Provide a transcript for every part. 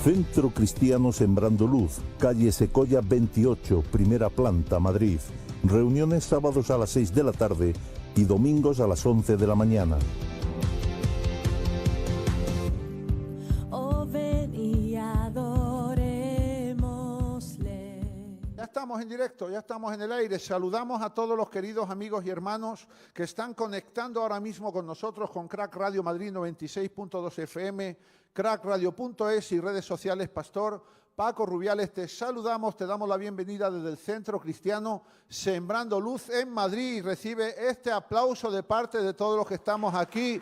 Centro Cristiano Sembrando Luz, calle Secoya 28, primera planta, Madrid. Reuniones sábados a las 6 de la tarde y domingos a las 11 de la mañana. Ya estamos en directo, ya estamos en el aire. Saludamos a todos los queridos amigos y hermanos que están conectando ahora mismo con nosotros con Crack Radio Madrid 96.2 FM, crackradio.es y redes sociales. Pastor Paco Rubiales, te saludamos, te damos la bienvenida desde el Centro Cristiano Sembrando Luz en Madrid. Y recibe este aplauso de parte de todos los que estamos aquí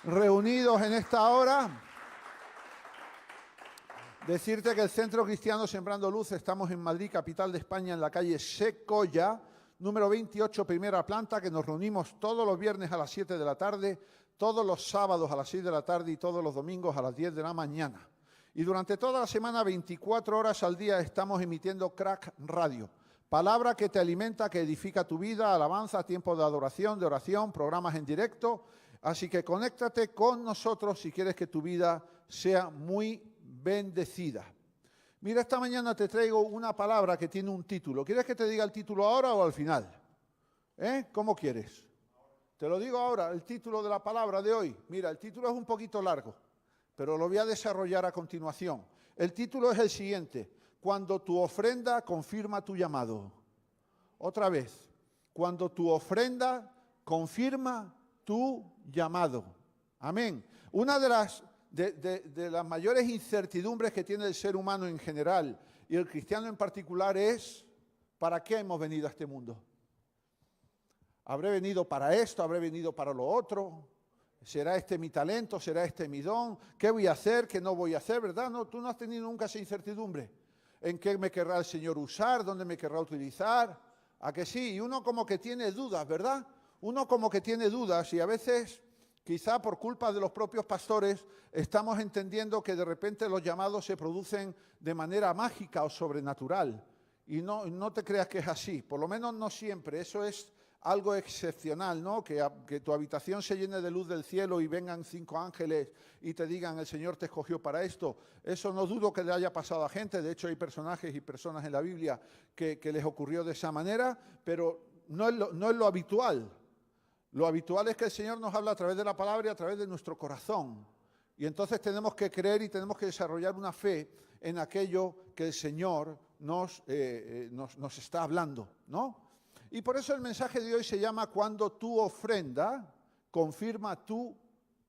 reunidos en esta hora. Decirte que el Centro Cristiano Sembrando Luz, estamos en Madrid, capital de España, en la calle Secoya, número 28, primera planta, que nos reunimos todos los viernes a las 7 de la tarde, todos los sábados a las 6 de la tarde y todos los domingos a las 10 de la mañana. Y durante toda la semana, 24 horas al día, estamos emitiendo Crack Radio. Palabra que te alimenta, que edifica tu vida, alabanza, tiempo de adoración, de oración, programas en directo. Así que conéctate con nosotros si quieres que tu vida sea muy bendecida. Mira, esta mañana te traigo una palabra que tiene un título. ¿Quieres que te diga el título ahora o al final? ¿Cómo quieres? Te lo digo ahora, el título de la palabra de hoy. Mira, el título es un poquito largo, pero lo voy a desarrollar a continuación. El título es el siguiente: cuando tu ofrenda confirma tu llamado. Otra vez, cuando tu ofrenda confirma tu llamado. Amén. Una de las mayores incertidumbres que tiene el ser humano en general y el cristiano en particular es: ¿para qué hemos venido a este mundo? ¿Habré venido para esto? ¿Habré venido para lo otro? ¿Será este mi talento? ¿Será este mi don? ¿Qué voy a hacer? ¿Qué no voy a hacer? ¿Verdad? No, tú no has tenido nunca esa incertidumbre. ¿En qué me querrá el Señor usar? ¿Dónde me querrá utilizar? ¿A que sí? Y uno como que tiene dudas, ¿verdad? Uno como que tiene dudas y a veces, quizá por culpa de los propios pastores, estamos entendiendo que de repente los llamados se producen de manera mágica o sobrenatural. Y no te creas que es así, por lo menos no siempre. Eso es algo excepcional, ¿no? Que tu habitación se llene de luz del cielo y vengan 5 ángeles y te digan: el Señor te escogió para esto. Eso no dudo que le haya pasado a gente. De hecho, hay personajes y personas en la Biblia que les ocurrió de esa manera, pero no es lo habitual. Lo habitual es que el Señor nos habla a través de la palabra y a través de nuestro corazón. Y entonces tenemos que creer y tenemos que desarrollar una fe en aquello que el Señor nos está hablando, ¿no? Y por eso el mensaje de hoy se llama: cuando tu ofrenda confirma tu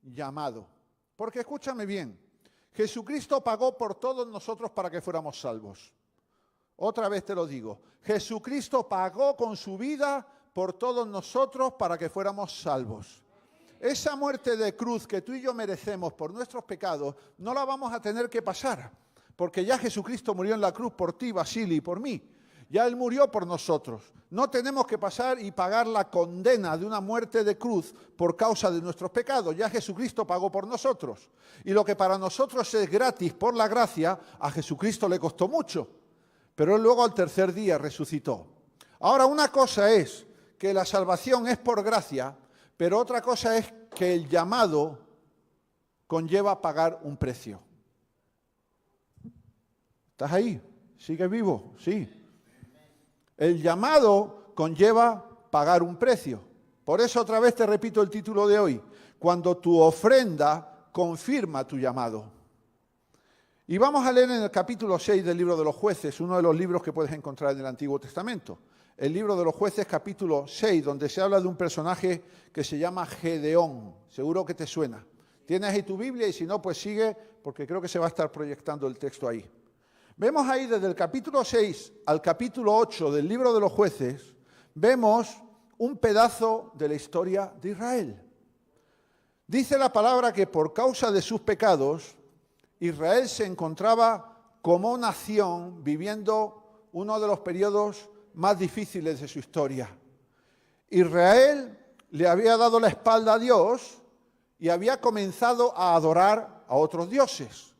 llamado. Porque escúchame bien, Jesucristo pagó por todos nosotros para que fuéramos salvos. Otra vez te lo digo, Jesucristo pagó con su vida por todos nosotros para que fuéramos salvos. Esa muerte de cruz que tú y yo merecemos por nuestros pecados, no la vamos a tener que pasar, porque ya Jesucristo murió en la cruz por ti, Basili, y por mí. Ya Él murió por nosotros. No tenemos que pasar y pagar la condena de una muerte de cruz por causa de nuestros pecados. Ya Jesucristo pagó por nosotros. Y lo que para nosotros es gratis por la gracia, a Jesucristo le costó mucho. Pero Él luego al tercer día resucitó. Ahora, una cosa es que la salvación es por gracia, pero otra cosa es que el llamado conlleva pagar un precio. ¿Estás ahí? ¿Sigues vivo? Sí. El llamado conlleva pagar un precio. Por eso otra vez te repito el título de hoy: cuando tu ofrenda confirma tu llamado. Y vamos a leer en el capítulo 6 del libro de los Jueces, uno de los libros que puedes encontrar en el Antiguo Testamento. El libro de los Jueces, capítulo 6, donde se habla de un personaje que se llama Gedeón. Seguro que te suena. Tienes ahí tu Biblia y si no, pues sigue, porque creo que se va a estar proyectando el texto ahí. Vemos ahí desde el capítulo 6 al capítulo 8 del libro de los Jueces, vemos un pedazo de la historia de Israel. Dice la palabra que por causa de sus pecados, Israel se encontraba como nación viviendo uno de los periodos más difíciles de su historia. Israel le había dado la espalda a Dios y había comenzado a adorar a otros dioses.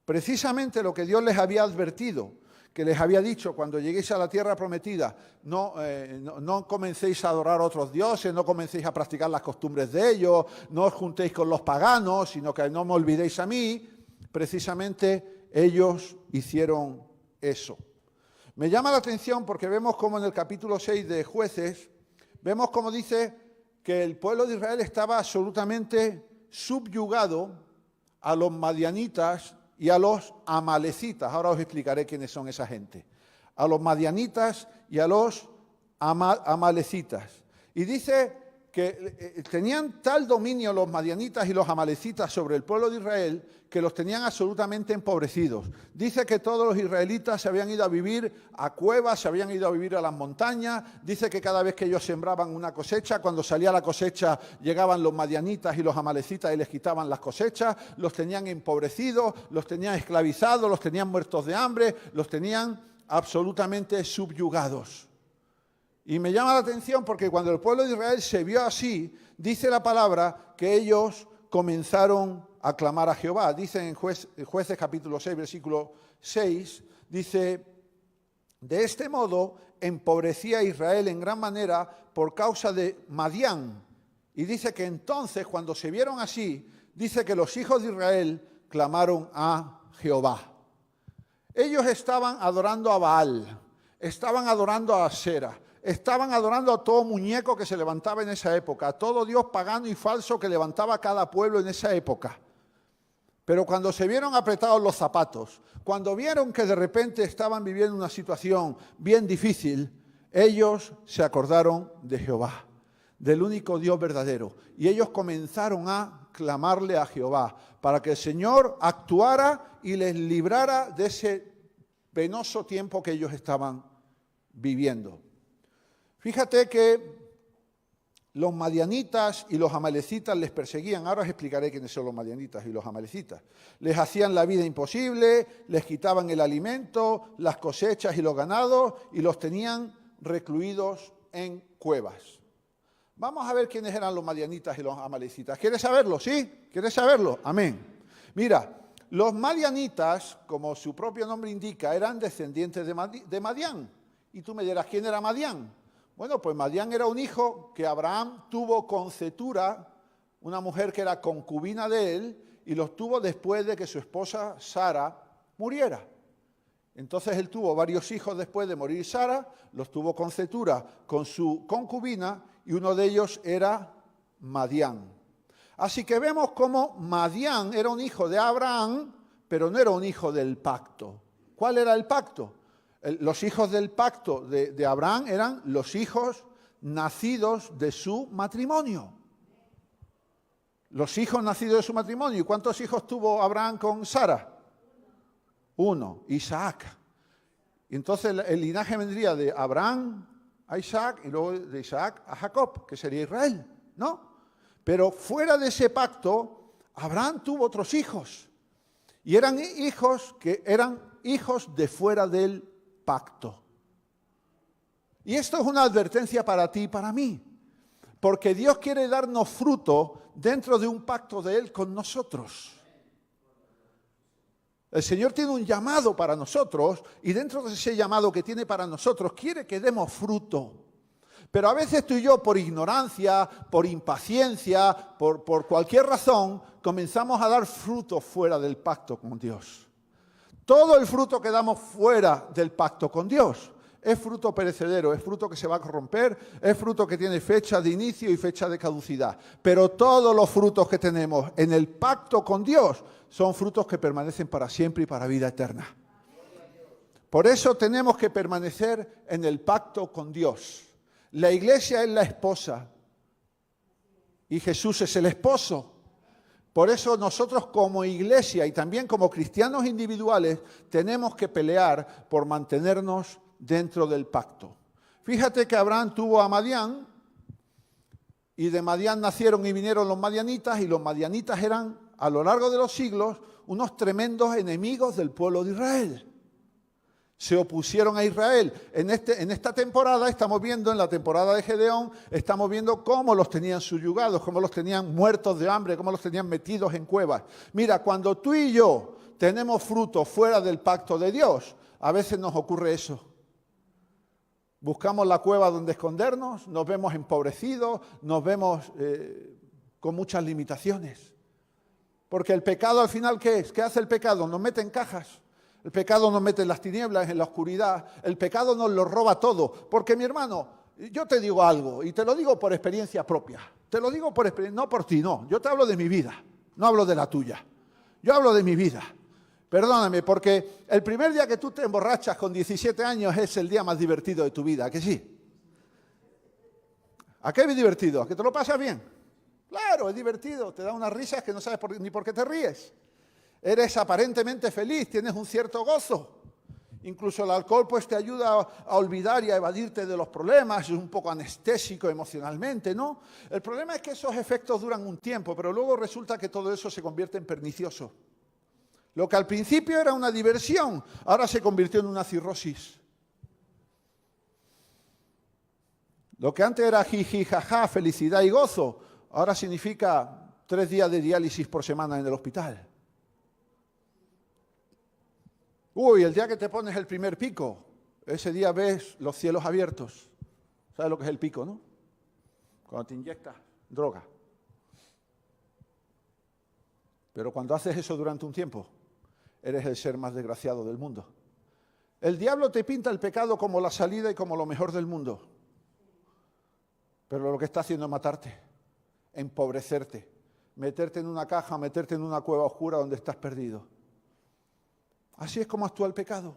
Precisamente lo que Dios les había advertido, que les había dicho: cuando lleguéis a la tierra prometida, no comencéis a adorar a otros dioses, no comencéis a practicar las costumbres de ellos, no os juntéis con los paganos, sino que no me olvidéis a mí. Precisamente ellos hicieron eso. Me llama la atención porque vemos como en el capítulo 6 de Jueces, vemos como dice que el pueblo de Israel estaba absolutamente subyugado a los madianitas y a los amalecitas. Ahora os explicaré quiénes son esa gente. A los madianitas y a los amalecitas. Y dice que tenían tal dominio los madianitas y los amalecitas sobre el pueblo de Israel que los tenían absolutamente empobrecidos. Dice que todos los israelitas se habían ido a vivir a cuevas, se habían ido a vivir a las montañas. Dice que cada vez que ellos sembraban una cosecha, cuando salía la cosecha llegaban los madianitas y los amalecitas y les quitaban las cosechas, los tenían empobrecidos, los tenían esclavizados, los tenían muertos de hambre, los tenían absolutamente subyugados. Y me llama la atención porque cuando el pueblo de Israel se vio así, dice la palabra que ellos comenzaron a clamar a Jehová. Dice en Jueces capítulo 6, versículo 6, dice, de este modo empobrecía a Israel en gran manera por causa de Madián. Y dice que entonces, cuando se vieron así, dice que los hijos de Israel clamaron a Jehová. Ellos estaban adorando a Baal, estaban adorando a Asera, estaban adorando a todo muñeco que se levantaba en esa época, a todo dios pagano y falso que levantaba cada pueblo en esa época. Pero cuando se vieron apretados los zapatos, cuando vieron que de repente estaban viviendo una situación bien difícil, ellos se acordaron de Jehová, del único Dios verdadero. Y ellos comenzaron a clamarle a Jehová para que el Señor actuara y les librara de ese penoso tiempo que ellos estaban viviendo. Fíjate que los madianitas y los amalecitas les perseguían. Ahora os explicaré quiénes son los madianitas y los amalecitas. Les hacían la vida imposible, les quitaban el alimento, las cosechas y los ganados y los tenían recluidos en cuevas. Vamos a ver quiénes eran los madianitas y los amalecitas. ¿Quieres saberlo? ¿Sí? ¿Quieres saberlo? Amén. Mira, los madianitas, como su propio nombre indica, eran descendientes de Madián. Y tú me dirás, ¿quién era Madián? Bueno, pues Madián era un hijo que Abraham tuvo con Cetura, una mujer que era concubina de él, y los tuvo después de que su esposa Sara muriera. Entonces él tuvo varios hijos después de morir Sara, los tuvo con Cetura, con su concubina, y uno de ellos era Madián. Así que vemos cómo Madián era un hijo de Abraham, pero no era un hijo del pacto. ¿Cuál era el pacto? Los hijos del pacto de Abraham eran los hijos nacidos de su matrimonio. Los hijos nacidos de su matrimonio. ¿Y cuántos hijos tuvo Abraham con Sara? Uno, Isaac. Y entonces el linaje vendría de Abraham a Isaac y luego de Isaac a Jacob, que sería Israel, ¿no? Pero fuera de ese pacto, Abraham tuvo otros hijos. Y eran hijos que eran hijos de fuera del pacto. Y esto es una advertencia para ti y para mí, porque Dios quiere darnos fruto dentro de un pacto de Él con nosotros. El Señor tiene un llamado para nosotros y dentro de ese llamado que tiene para nosotros quiere que demos fruto. Pero a veces tú y yo, por ignorancia, por impaciencia, por cualquier razón, comenzamos a dar fruto fuera del pacto con Dios. Todo el fruto que damos fuera del pacto con Dios es fruto perecedero, es fruto que se va a corromper, es fruto que tiene fecha de inicio y fecha de caducidad. Pero todos los frutos que tenemos en el pacto con Dios son frutos que permanecen para siempre y para vida eterna. Por eso tenemos que permanecer en el pacto con Dios. La iglesia es la esposa y Jesús es el esposo. Por eso nosotros como iglesia y también como cristianos individuales tenemos que pelear por mantenernos dentro del pacto. Fíjate que Abraham tuvo a Madián y de Madián nacieron y vinieron los madianitas y los madianitas eran a lo largo de los siglos unos tremendos enemigos del pueblo de Israel. Se opusieron a Israel. En esta temporada estamos viendo, en la temporada de Gedeón, estamos viendo cómo los tenían subyugados, cómo los tenían muertos de hambre, cómo los tenían metidos en cuevas. Mira, cuando tú y yo tenemos fruto fuera del pacto de Dios, a veces nos ocurre eso. Buscamos la cueva donde escondernos, nos vemos empobrecidos, nos vemos con muchas limitaciones. Porque el pecado al final, ¿qué es? ¿Qué hace el pecado? Nos mete en cajas. El pecado nos mete en las tinieblas, en la oscuridad. El pecado nos lo roba todo. Porque, mi hermano, yo te digo algo, y te lo digo por experiencia propia. Te lo digo por experiencia, no por ti, no. Yo te hablo de mi vida, no hablo de la tuya. Yo hablo de mi vida. Perdóname, porque el primer día que tú te emborrachas con 17 años es el día más divertido de tu vida, ¿a que sí? ¿A qué es divertido? ¿A que te lo pasas bien? Claro, es divertido, te da unas risas que no sabes ni por qué te ríes. Eres aparentemente feliz, tienes un cierto gozo. Incluso el alcohol pues te ayuda a olvidar y a evadirte de los problemas, es un poco anestésico emocionalmente, ¿no? El problema es que esos efectos duran un tiempo, pero luego resulta que todo eso se convierte en pernicioso. Lo que al principio era una diversión, ahora se convirtió en una cirrosis. Lo que antes era jiji, jaja, felicidad y gozo, ahora significa 3 días de diálisis por semana en el hospital. Uy, el día que te pones el primer pico, ese día ves los cielos abiertos. ¿Sabes lo que es el pico, no? Cuando te inyectas droga. Pero cuando haces eso durante un tiempo, eres el ser más desgraciado del mundo. El diablo te pinta el pecado como la salida y como lo mejor del mundo. Pero lo que está haciendo es matarte, empobrecerte, meterte en una caja, meterte en una cueva oscura donde estás perdido. Así es como actúa el pecado.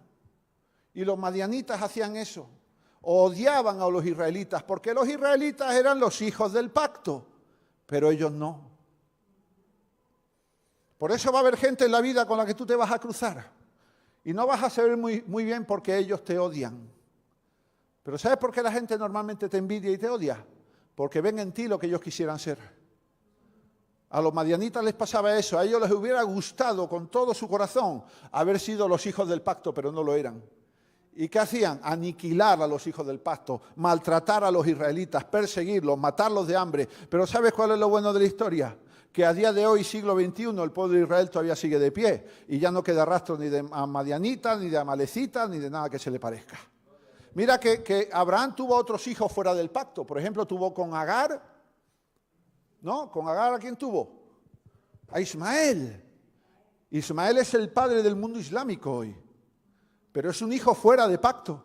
Y los madianitas hacían eso. Odiaban a los israelitas, porque los israelitas eran los hijos del pacto, pero ellos no. Por eso va a haber gente en la vida con la que tú te vas a cruzar. Y no vas a saber muy bien porque ellos te odian. Pero ¿sabes por qué la gente normalmente te envidia y te odia? Porque ven en ti lo que ellos quisieran ser. A los madianitas les pasaba eso, a ellos les hubiera gustado con todo su corazón haber sido los hijos del pacto, pero no lo eran. ¿Y qué hacían? Aniquilar a los hijos del pacto, maltratar a los israelitas, perseguirlos, matarlos de hambre. Pero ¿sabes cuál es lo bueno de la historia? Que a día de hoy, siglo XXI, el pueblo de Israel todavía sigue de pie y ya no queda rastro ni de madianitas, ni de amalecitas, ni de nada que se le parezca. Mira que Abraham tuvo otros hijos fuera del pacto. Por ejemplo, tuvo con Agar. ¿No? ¿Con Agar a quién tuvo? A Ismael. Ismael es el padre del mundo islámico hoy, pero es un hijo fuera de pacto.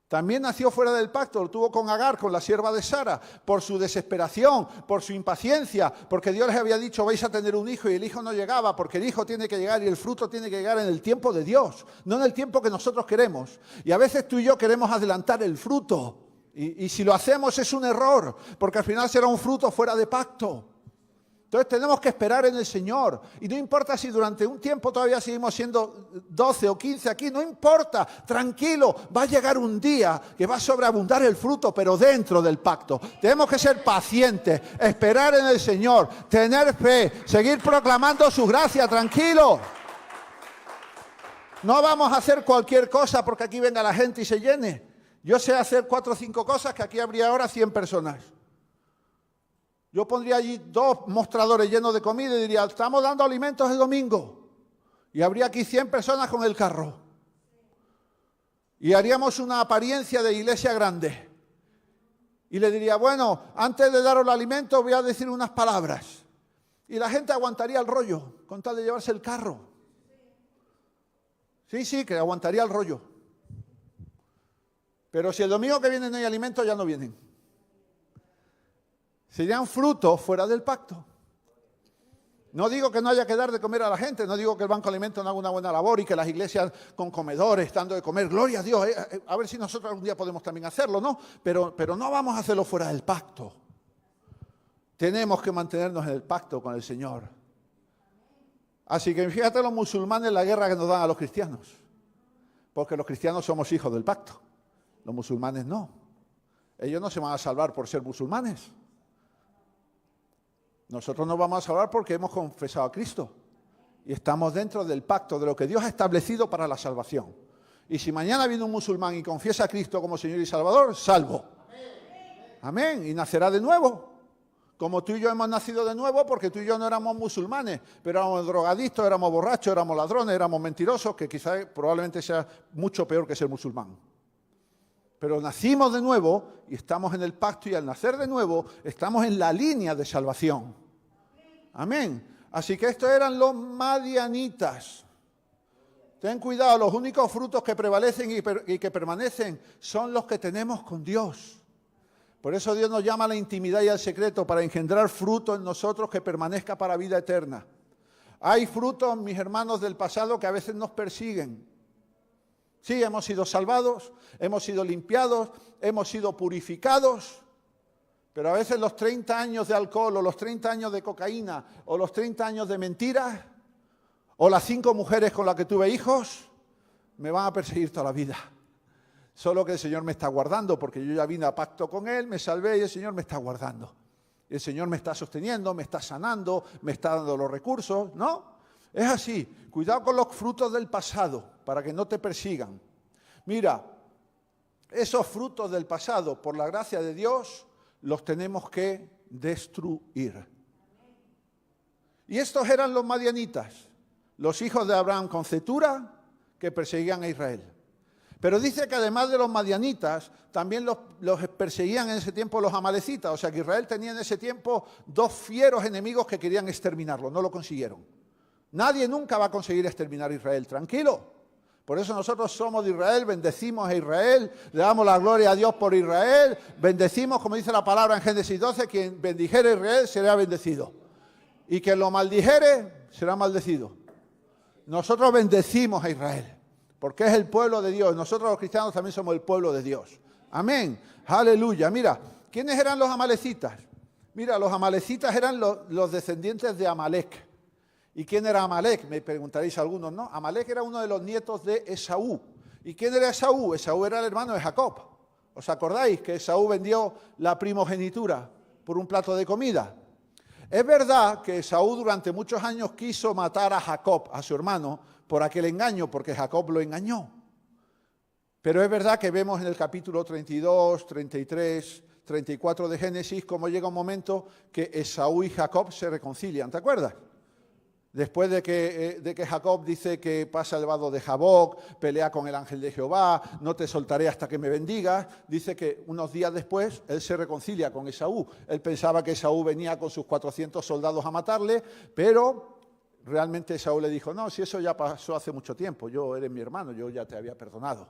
También nació fuera del pacto, lo tuvo con Agar, con la sierva de Sara, por su desesperación, por su impaciencia, porque Dios les había dicho, vais a tener un hijo, y el hijo no llegaba, porque el hijo tiene que llegar y el fruto tiene que llegar en el tiempo de Dios, no en el tiempo que nosotros queremos. Y a veces tú y yo queremos adelantar el fruto. Y si lo hacemos es un error, porque al final será un fruto fuera de pacto. Entonces tenemos que esperar en el Señor. Y no importa si durante un tiempo todavía seguimos siendo 12 o 15 aquí, no importa, tranquilo, va a llegar un día que va a sobreabundar el fruto, pero dentro del pacto. Tenemos que ser pacientes, esperar en el Señor, tener fe, seguir proclamando su gracia, tranquilo. No vamos a hacer cualquier cosa porque aquí venga la gente y se llene. Yo sé hacer 4 o 5 cosas que aquí habría ahora 100 personas. Yo pondría allí 2 mostradores llenos de comida y diría, estamos dando alimentos el domingo. Y habría aquí 100 personas con el carro. Y haríamos una apariencia de iglesia grande. Y le diría, bueno, antes de daros el alimento voy a decir unas palabras. Y la gente aguantaría el rollo con tal de llevarse el carro. Sí, que aguantaría el rollo. Pero si el domingo que viene no hay alimento, ya no vienen. Serían frutos fuera del pacto. No digo que no haya que dar de comer a la gente, no digo que el Banco de Alimentos no haga una buena labor y que las iglesias con comedores, dando de comer, gloria a Dios, a ver si nosotros algún día podemos también hacerlo, ¿no? Pero no vamos a hacerlo fuera del pacto. Tenemos que mantenernos en el pacto con el Señor. Así que fíjate los musulmanes la guerra que nos dan a los cristianos. Porque los cristianos somos hijos del pacto. Los musulmanes no. Ellos no se van a salvar por ser musulmanes. Nosotros nos vamos a salvar porque hemos confesado a Cristo. Y estamos dentro del pacto, de lo que Dios ha establecido para la salvación. Y si mañana viene un musulmán y confiesa a Cristo como Señor y Salvador, salvo. Amén. Y nacerá de nuevo. Como tú y yo hemos nacido de nuevo porque tú y yo no éramos musulmanes, pero éramos drogadictos, éramos borrachos, éramos ladrones, éramos mentirosos, que quizás probablemente sea mucho peor que ser musulmán. Pero nacimos de nuevo y estamos en el pacto y al nacer de nuevo estamos en la línea de salvación. Amén. Así que estos eran los madianitas. Ten cuidado, los únicos frutos que prevalecen y que permanecen son los que tenemos con Dios. Por eso Dios nos llama a la intimidad y al secreto para engendrar fruto en nosotros que permanezca para vida eterna. Hay frutos, mis hermanos, del pasado que a veces nos persiguen. Sí, hemos sido salvados, hemos sido limpiados, hemos sido purificados, pero a veces los 30 años de alcohol o los 30 años de cocaína o los 30 años de mentiras o las 5 mujeres con las que tuve hijos me van a perseguir toda la vida. Solo que el Señor me está guardando porque yo ya vine a pacto con Él, me salvé y el Señor me está guardando. El Señor me está sosteniendo, me está sanando, me está dando los recursos, ¿no? Es así. Cuidado con los frutos del pasado para que no te persigan. Mira, esos frutos del pasado, por la gracia de Dios, los tenemos que destruir. Y estos eran los madianitas, los hijos de Abraham con Cetura que perseguían a Israel. Pero dice que además de los madianitas, también los perseguían en ese tiempo los amalecitas. O sea que Israel tenía en ese tiempo 2 fieros enemigos que querían exterminarlo. No lo consiguieron. Nadie nunca va a conseguir exterminar a Israel. Tranquilo. Por eso nosotros somos de Israel, bendecimos a Israel, le damos la gloria a Dios por Israel, bendecimos, como dice la palabra en Génesis 12, quien bendijere a Israel será bendecido. Y quien lo maldijere será maldecido. Nosotros bendecimos a Israel. Porque es el pueblo de Dios. Nosotros los cristianos también somos el pueblo de Dios. Amén. Aleluya. Mira, ¿quiénes eran los amalecitas? Mira, los amalecitas eran los descendientes de Amalek. ¿Y quién era Amalek? Me preguntaréis algunos, ¿no? Amalek era uno de los nietos de Esaú. ¿Y quién era Esaú? Esaú era el hermano de Jacob. ¿Os acordáis que Esaú vendió la primogenitura por un plato de comida? Es verdad que Esaú durante muchos años quiso matar a Jacob, a su hermano, por aquel engaño, porque Jacob lo engañó. Pero es verdad que vemos en el capítulo 32, 33, 34 de Génesis cómo llega un momento que Esaú y Jacob se reconcilian. ¿Te acuerdas? Después de que Jacob dice que pasa el vado de Jaboc, pelea con el ángel de Jehová, no te soltaré hasta que me bendigas, dice que unos días después él se reconcilia con Esaú. Él pensaba que Esaú venía con sus 400 soldados a matarle, pero realmente Esaú le dijo, no, si eso ya pasó hace mucho tiempo, yo eres mi hermano, yo ya te había perdonado.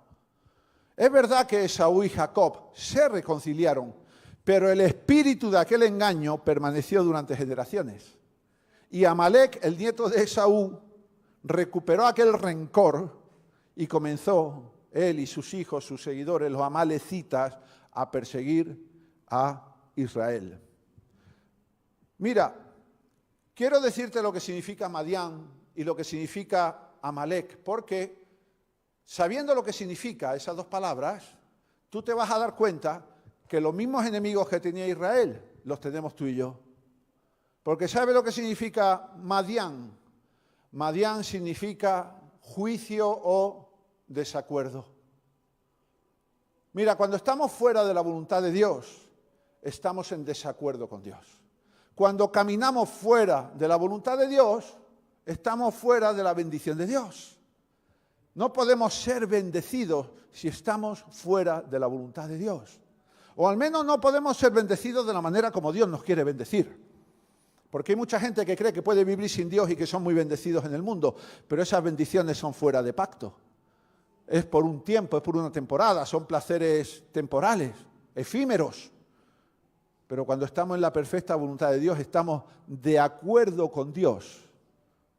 Es verdad que Esaú y Jacob se reconciliaron, pero el espíritu de aquel engaño permaneció durante generaciones. Y Amalek, el nieto de Esaú, recuperó aquel rencor y comenzó él y sus hijos, sus seguidores, los amalecitas, a perseguir a Israel. Mira, quiero decirte lo que significa Madián y lo que significa Amalek, porque sabiendo lo que significa esas 2 palabras, tú te vas a dar cuenta que los mismos enemigos que tenía Israel los tenemos tú y yo. Porque ¿sabe lo que significa Madián? Madián significa juicio o desacuerdo. Mira, cuando estamos fuera de la voluntad de Dios, estamos en desacuerdo con Dios. Cuando caminamos fuera de la voluntad de Dios, estamos fuera de la bendición de Dios. No podemos ser bendecidos si estamos fuera de la voluntad de Dios. O al menos no podemos ser bendecidos de la manera como Dios nos quiere bendecir. Porque hay mucha gente que cree que puede vivir sin Dios y que son muy bendecidos en el mundo, pero esas bendiciones son fuera de pacto. Es por un tiempo, es por una temporada, son placeres temporales, efímeros. Pero cuando estamos en la perfecta voluntad de Dios, estamos de acuerdo con Dios.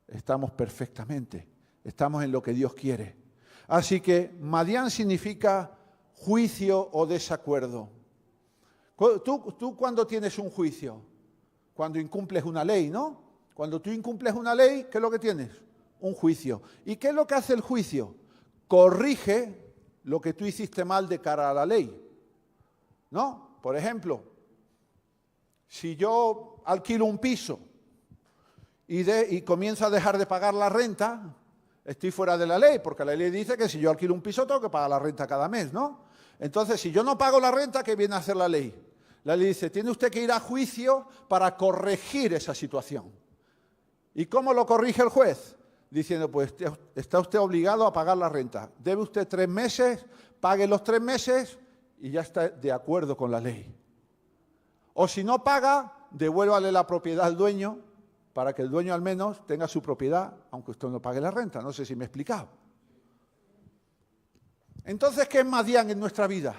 Estamos perfectamente, estamos en lo que Dios quiere. Así que Madián significa juicio o desacuerdo. ¿Tú cuándo tienes un juicio? Cuando incumples una ley, ¿no? Cuando tú incumples una ley, ¿qué es lo que tienes? Un juicio. ¿Y qué es lo que hace el juicio? Corrige lo que tú hiciste mal de cara a la ley, ¿no? Por ejemplo, si yo alquilo un piso y comienzo a dejar de pagar la renta, estoy fuera de la ley, porque la ley dice que si yo alquilo un piso tengo que pagar la renta cada mes, ¿no? Entonces, si yo no pago la renta, ¿qué viene a hacer la ley? La ley dice, tiene usted que ir a juicio para corregir esa situación. ¿Y cómo lo corrige el juez? Diciendo, pues está usted obligado a pagar la renta. Debe usted 3 meses, pague los 3 meses y ya está de acuerdo con la ley. O si no paga, devuélvale la propiedad al dueño para que el dueño al menos tenga su propiedad, aunque usted no pague la renta. No sé si me he explicado. Entonces, ¿qué es Madián en nuestra vida?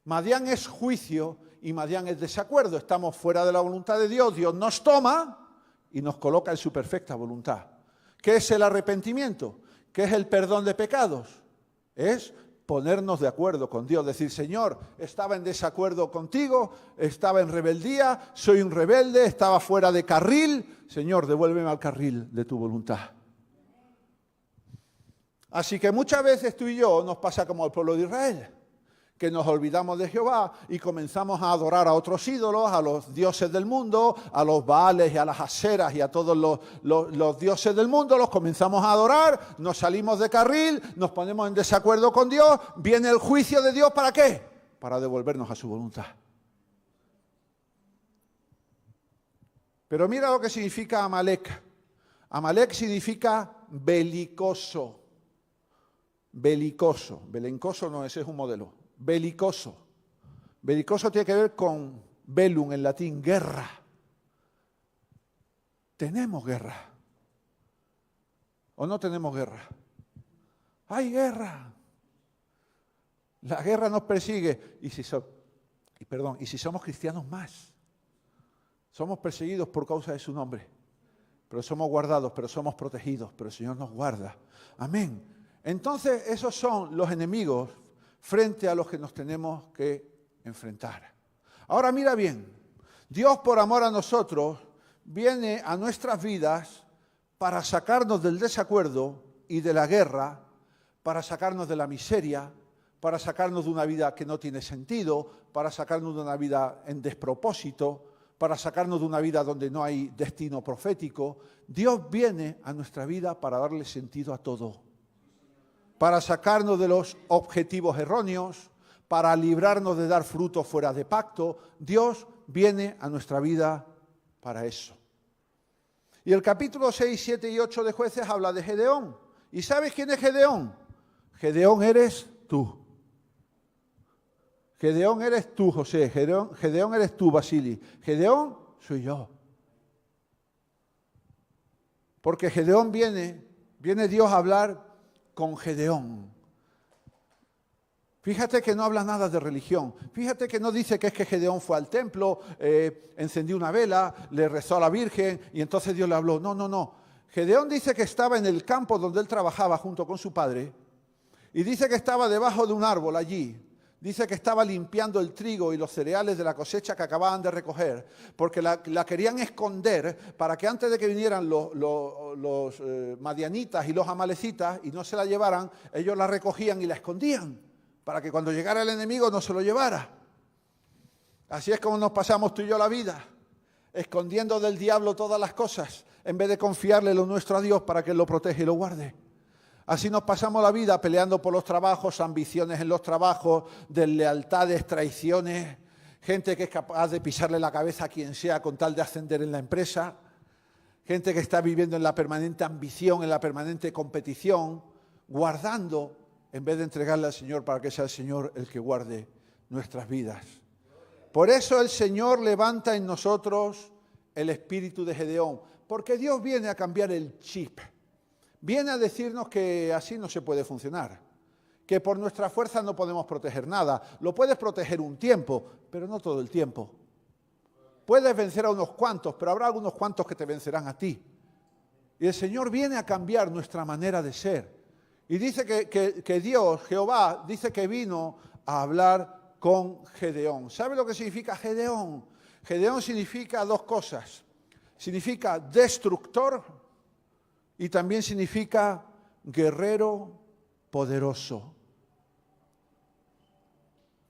Madián es juicio y Madián es desacuerdo. Estamos fuera de la voluntad de Dios. Dios nos toma y nos coloca en su perfecta voluntad. ¿Qué es el arrepentimiento? ¿Qué es el perdón de pecados? Es ponernos de acuerdo con Dios, decir, Señor, estaba en desacuerdo contigo, estaba en rebeldía, soy un rebelde, estaba fuera de carril, Señor, devuélveme al carril de tu voluntad. Así que muchas veces tú y yo nos pasa como al pueblo de Israel, que nos olvidamos de Jehová y comenzamos a adorar a otros ídolos, a los dioses del mundo, a los Baales y a las Aseras y a todos los dioses del mundo, los comenzamos a adorar, nos salimos de carril, nos ponemos en desacuerdo con Dios, viene el juicio de Dios, ¿para qué? Para devolvernos a su voluntad. Pero mira lo que significa Amalek. Amalek significa belicoso. Belicoso. Belencoso no, ese es un modelo. Belicoso. Belicoso tiene que ver con velum en latín, guerra. ¿Tenemos guerra? ¿O no tenemos guerra? ¡Hay guerra! La guerra nos persigue. Y si somos cristianos más. Somos perseguidos por causa de su nombre. Pero somos guardados, pero somos protegidos. Pero el Señor nos guarda. Amén. Entonces, esos son los enemigos frente a los que nos tenemos que enfrentar. Ahora mira bien, Dios por amor a nosotros viene a nuestras vidas para sacarnos del desacuerdo y de la guerra, para sacarnos de la miseria, para sacarnos de una vida que no tiene sentido, para sacarnos de una vida en despropósito, para sacarnos de una vida donde no hay destino profético. Dios viene a nuestra vida para darle sentido a todo, para sacarnos de los objetivos erróneos, para librarnos de dar fruto fuera de pacto. Dios viene a nuestra vida para eso. Y el capítulo 6, 7 y 8 de Jueces habla de Gedeón. ¿Y sabes quién es Gedeón? Gedeón eres tú. Gedeón eres tú, José. Gedeón eres tú, Basili. Gedeón soy yo. Porque Gedeón viene Dios a hablar con Gedeón. Fíjate que no habla nada de religión. Fíjate que no dice que es que Gedeón fue al templo, encendió una vela, le rezó a la Virgen y entonces Dios le habló. No. Gedeón dice que estaba en el campo donde él trabajaba junto con su padre y dice que estaba debajo de un árbol allí. Dice que estaba limpiando el trigo y los cereales de la cosecha que acababan de recoger, porque la querían esconder para que antes de que vinieran los madianitas y los amalecitas y no se la llevaran, ellos la recogían y la escondían, para que cuando llegara el enemigo no se lo llevara. Así es como nos pasamos tú y yo la vida, escondiendo del diablo todas las cosas, en vez de confiarle lo nuestro a Dios para que Él lo proteja y lo guarde. Así nos pasamos la vida peleando por los trabajos, ambiciones en los trabajos, deslealtades, traiciones, gente que es capaz de pisarle la cabeza a quien sea con tal de ascender en la empresa, gente que está viviendo en la permanente ambición, en la permanente competición, guardando en vez de entregarle al Señor para que sea el Señor el que guarde nuestras vidas. Por eso el Señor levanta en nosotros el espíritu de Gedeón, porque Dios viene a cambiar el chip. Viene a decirnos que así no se puede funcionar, que por nuestra fuerza no podemos proteger nada. Lo puedes proteger un tiempo, pero no todo el tiempo. Puedes vencer a unos cuantos, pero habrá algunos cuantos que te vencerán a ti. Y el Señor viene a cambiar nuestra manera de ser. Y dice que Dios, Jehová, dice que vino a hablar con Gedeón. ¿Sabe lo que significa Gedeón? Gedeón significa dos cosas. Significa destructor y también significa guerrero poderoso.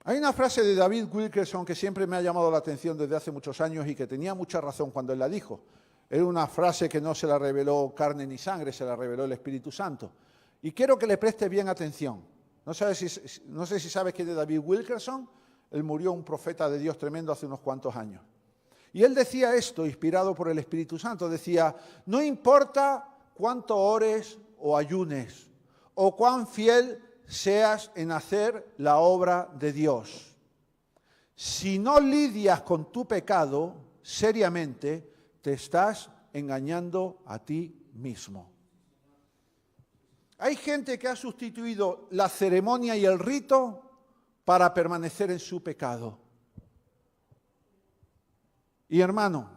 Hay una frase de David Wilkerson que siempre me ha llamado la atención desde hace muchos años y que tenía mucha razón cuando él la dijo. Era una frase que no se la reveló carne ni sangre, se la reveló el Espíritu Santo. Y quiero que le preste bien atención. No sé si sabes quién es David Wilkerson. Él murió un profeta de Dios tremendo hace unos cuantos años. Y él decía esto, inspirado por el Espíritu Santo. Decía, no importa cuánto ores o ayunes, o cuán fiel seas en hacer la obra de Dios. Si no lidias con tu pecado seriamente, te estás engañando a ti mismo. Hay gente que ha sustituido la ceremonia y el rito para permanecer en su pecado. Y hermano,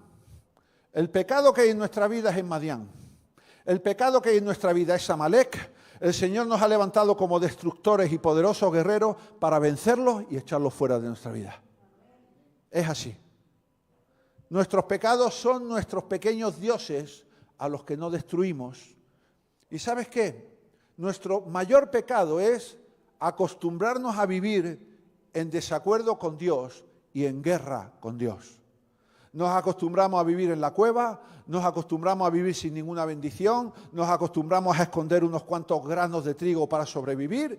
el pecado que hay en nuestra vida es en Madián. El pecado que hay en nuestra vida es Amalek. El Señor nos ha levantado como destructores y poderosos guerreros para vencerlos y echarlos fuera de nuestra vida. Es así. Nuestros pecados son nuestros pequeños dioses a los que no destruimos. ¿Y sabes qué? Nuestro mayor pecado es acostumbrarnos a vivir en desacuerdo con Dios y en guerra con Dios. Nos acostumbramos a vivir en la cueva, nos acostumbramos a vivir sin ninguna bendición, nos acostumbramos a esconder unos cuantos granos de trigo para sobrevivir,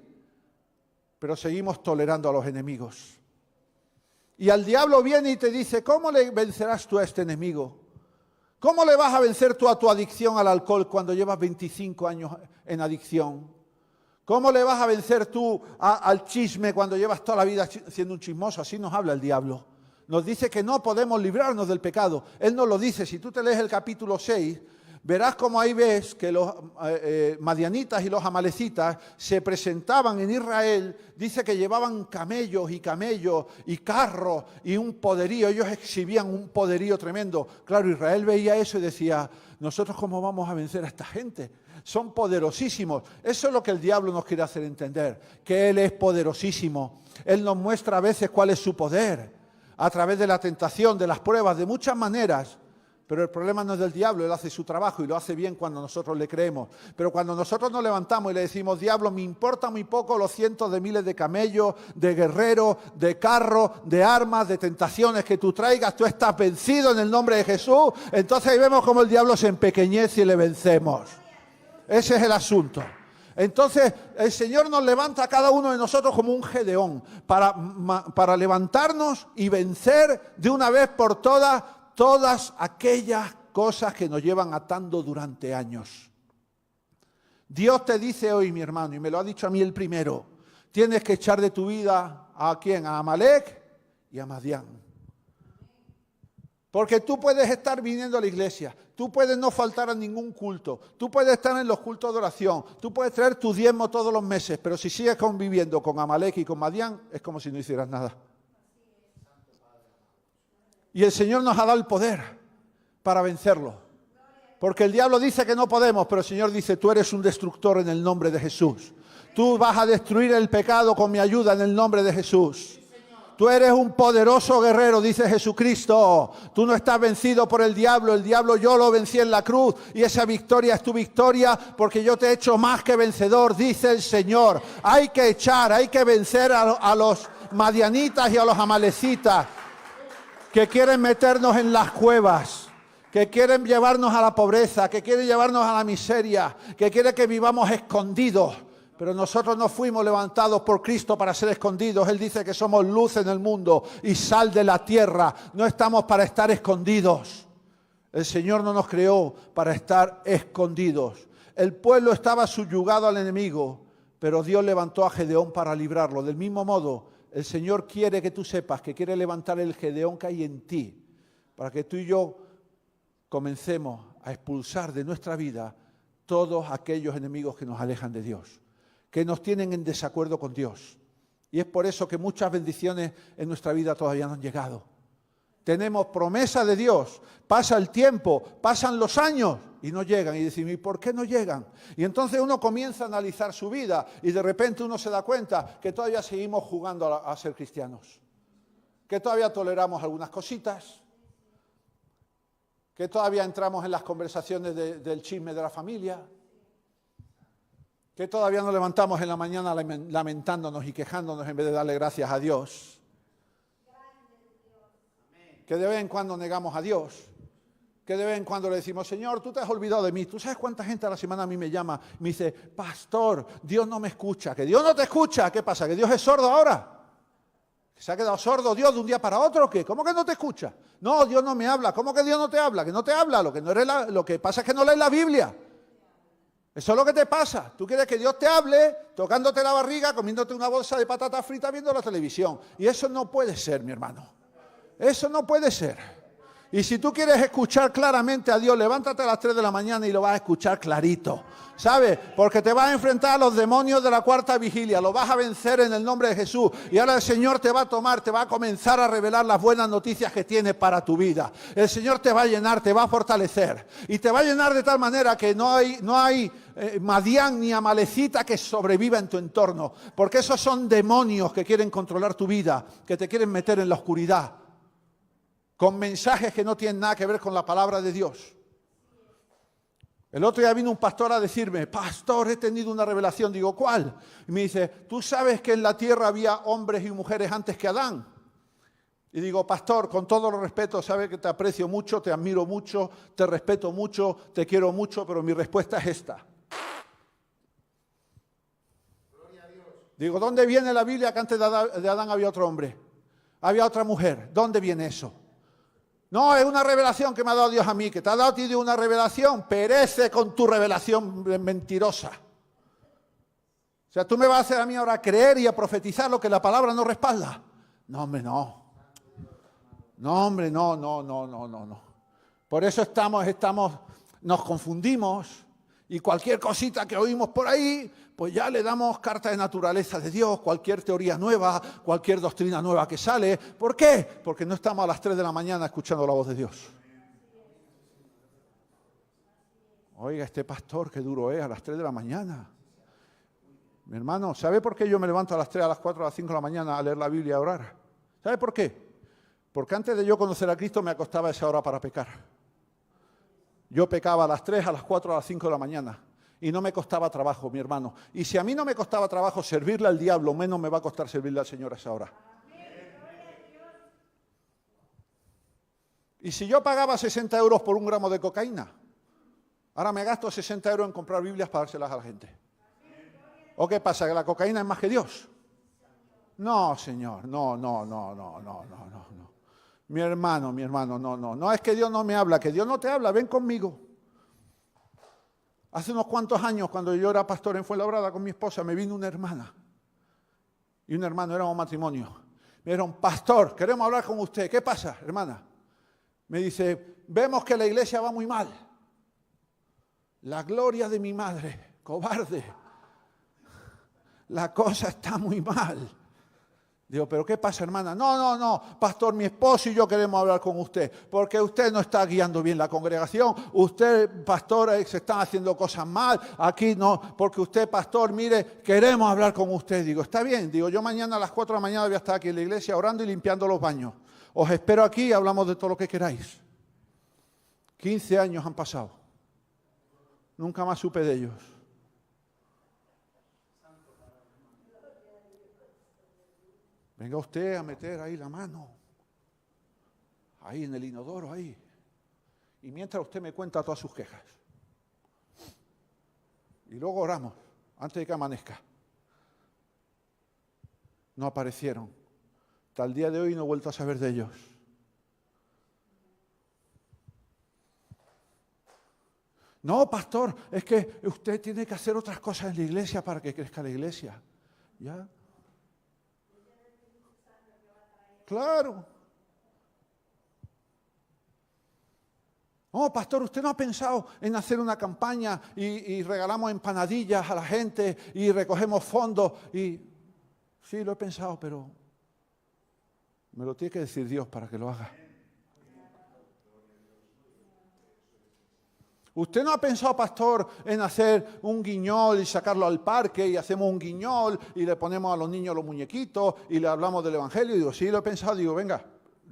pero seguimos tolerando a los enemigos. Y al diablo viene y te dice, ¿cómo le vencerás tú a este enemigo? ¿Cómo le vas a vencer tú a tu adicción al alcohol cuando llevas 25 años en adicción? ¿Cómo le vas a vencer tú al chisme cuando llevas toda la vida siendo un chismoso? Así nos habla el diablo. Nos dice que no podemos librarnos del pecado. Él nos lo dice. Si tú te lees el capítulo 6, verás cómo ahí ves que los madianitas y los amalecitas se presentaban en Israel. Dice que llevaban camellos y carros y un poderío. Ellos exhibían un poderío tremendo. Claro, Israel veía eso y decía, ¿nosotros cómo vamos a vencer a esta gente? Son poderosísimos. Eso es lo que el diablo nos quiere hacer entender, que Él es poderosísimo. Él nos muestra a veces cuál es su poder, a través de la tentación, de las pruebas, de muchas maneras. Pero el problema no es del diablo, él hace su trabajo y lo hace bien cuando nosotros le creemos. Pero cuando nosotros nos levantamos y le decimos, diablo, me importa muy poco los cientos de miles de camellos, de guerreros, de carros, de armas, de tentaciones que tú traigas, tú estás vencido en el nombre de Jesús. Entonces ahí vemos cómo el diablo se empequeñece y le vencemos. Ese es el asunto. Entonces el Señor nos levanta a cada uno de nosotros como un Gedeón para levantarnos y vencer de una vez por todas aquellas cosas que nos llevan atando durante años. Dios te dice hoy, mi hermano, y me lo ha dicho a mí el primero, tienes que echar de tu vida ¿a quién? A Amalek y a Madián. Porque tú puedes estar viniendo a la iglesia, tú puedes no faltar a ningún culto, tú puedes estar en los cultos de oración, tú puedes traer tu diezmo todos los meses, pero si sigues conviviendo con Amalek y con Madián, es como si no hicieras nada. Y el Señor nos ha dado el poder para vencerlo. Porque el diablo dice que no podemos, pero el Señor dice, tú eres un destructor en el nombre de Jesús. Tú vas a destruir el pecado con mi ayuda en el nombre de Jesús. Tú eres un poderoso guerrero, dice Jesucristo. Tú no estás vencido por el diablo yo lo vencí en la cruz y esa victoria es tu victoria porque yo te he hecho más que vencedor, dice el Señor. Hay que vencer a los madianitas y a los amalecitas que quieren meternos en las cuevas, que quieren llevarnos a la pobreza, que quieren llevarnos a la miseria, que quieren que vivamos escondidos. Pero nosotros no fuimos levantados por Cristo para ser escondidos. Él dice que somos luz en el mundo y sal de la tierra. No estamos para estar escondidos. El Señor no nos creó para estar escondidos. El pueblo estaba subyugado al enemigo, pero Dios levantó a Gedeón para librarlo. Del mismo modo, el Señor quiere que tú sepas que quiere levantar el Gedeón que hay en ti, para que tú y yo comencemos a expulsar de nuestra vida todos aquellos enemigos que nos alejan de Dios, que nos tienen en desacuerdo con Dios. Y es por eso que muchas bendiciones en nuestra vida todavía no han llegado. Tenemos promesa de Dios, pasa el tiempo, pasan los años y no llegan. Y decimos, ¿y por qué no llegan? Y entonces uno comienza a analizar su vida y de repente uno se da cuenta que todavía seguimos jugando a ser cristianos, que todavía toleramos algunas cositas, que todavía entramos en las conversaciones del chisme de la familia, que todavía nos levantamos en la mañana lamentándonos y quejándonos en vez de darle gracias a Dios, que de vez en cuando negamos a Dios, que de vez en cuando le decimos, Señor, tú te has olvidado de mí. ¿Tú sabes cuánta gente a la semana a mí me llama? Me dice, pastor, Dios no me escucha. ¿Que Dios no te escucha? ¿Qué pasa? ¿Que Dios es sordo ahora? ¿Se ha quedado sordo Dios de un día para otro o qué? ¿Cómo que no te escucha? No, Dios no me habla. ¿Cómo que Dios no te habla? Que no te habla. Lo que pasa es que no lees la Biblia. Eso es lo que te pasa. Tú quieres que Dios te hable tocándote la barriga, comiéndote una bolsa de patatas fritas, viendo la televisión. Y eso no puede ser, mi hermano. Eso no puede ser. Y si tú quieres escuchar claramente a Dios, levántate a las 3 de la mañana y lo vas a escuchar clarito. ¿Sabes? Porque te vas a enfrentar a los demonios de la cuarta vigilia. Lo vas a vencer en el nombre de Jesús. Y ahora el Señor te va a tomar, te va a comenzar a revelar las buenas noticias que tiene para tu vida. El Señor te va a llenar, te va a fortalecer. Y te va a llenar de tal manera que no hay Madián ni Amalecita que sobreviva en tu entorno. Porque esos son demonios que quieren controlar tu vida, que te quieren meter en la oscuridad, con mensajes que no tienen nada que ver con la palabra de Dios. El otro día vino un pastor a decirme: pastor, he tenido una revelación. Digo, ¿cuál? Y me dice: ¿tú sabes que en la tierra había hombres y mujeres antes que Adán? Y digo, pastor, con todo el respeto, sabes que te aprecio mucho, te admiro mucho, te respeto mucho, te quiero mucho, pero mi respuesta es esta. Digo, ¿dónde viene la Biblia que antes de Adán había otro hombre? Había otra mujer. ¿Dónde viene eso? No, es una revelación que me ha dado Dios a mí. Que te ha dado a ti una revelación. Perece con tu revelación mentirosa. O sea, tú me vas a hacer a mí ahora creer y a profetizar lo que la palabra no respalda. No, hombre, no. No, hombre, no. Por eso nos confundimos. Y cualquier cosita que oímos por ahí, pues ya le damos carta de naturaleza de Dios, cualquier teoría nueva, cualquier doctrina nueva que sale. ¿Por qué? Porque no estamos a las 3 de la mañana escuchando la voz de Dios. Oiga, este pastor, qué duro es, a las 3 de la mañana. Mi hermano, ¿sabe por qué yo me levanto a las 3, a las 4, a las 5 de la mañana a leer la Biblia y a orar? ¿Sabe por qué? Porque antes de yo conocer a Cristo me acostaba a esa hora para pecar. Yo pecaba a las 3, a las 4, a las 5 de la mañana. Y no me costaba trabajo, mi hermano. Y si a mí no me costaba trabajo servirle al diablo, menos me va a costar servirle al Señor a esa hora. Y si yo pagaba 60 euros por 1 gramo de cocaína, ahora me gasto 60 euros en comprar Biblias para dárselas a la gente. ¿O qué pasa? ¿Que la cocaína es más que Dios? No, Señor, no. Mi hermano, no es que Dios no me habla, que Dios no te habla, ven conmigo. Hace unos cuantos años, cuando yo era pastor en Fuenlabrada con mi esposa, me vino una hermana y un hermano, éramos matrimonio. Me dijeron, pastor, queremos hablar con usted. ¿Qué pasa, hermana? Me dice, vemos que la iglesia va muy mal. La gloria de mi madre, cobarde. La cosa está muy mal. Digo, ¿pero qué pasa, hermana? No, pastor, mi esposo y yo queremos hablar con usted, porque usted no está guiando bien la congregación, usted, pastor, se están haciendo cosas mal, aquí no, porque usted, pastor, mire, queremos hablar con usted. Digo, está bien, digo, yo mañana a las 4 de la mañana voy a estar aquí en la iglesia orando y limpiando los baños. Os espero aquí y hablamos de todo lo que queráis. 15 años han pasado. Nunca más supe de ellos. Venga usted a meter ahí la mano, ahí en el inodoro, ahí. Y mientras usted me cuenta todas sus quejas. Y luego oramos, antes de que amanezca. No aparecieron. Hasta el día de hoy no he vuelto a saber de ellos. No, pastor, es que usted tiene que hacer otras cosas en la iglesia para que crezca la iglesia. ¿Ya? Claro. Oh, pastor, ¿usted no ha pensado en hacer una campaña y regalamos empanadillas a la gente y recogemos fondos? Y sí, lo he pensado, pero me lo tiene que decir Dios para que lo haga. ¿Usted no ha pensado, pastor, en hacer un guiñol y sacarlo al parque y hacemos un guiñol y le ponemos a los niños los muñequitos y le hablamos del evangelio? Y digo, sí, lo he pensado. Digo, venga,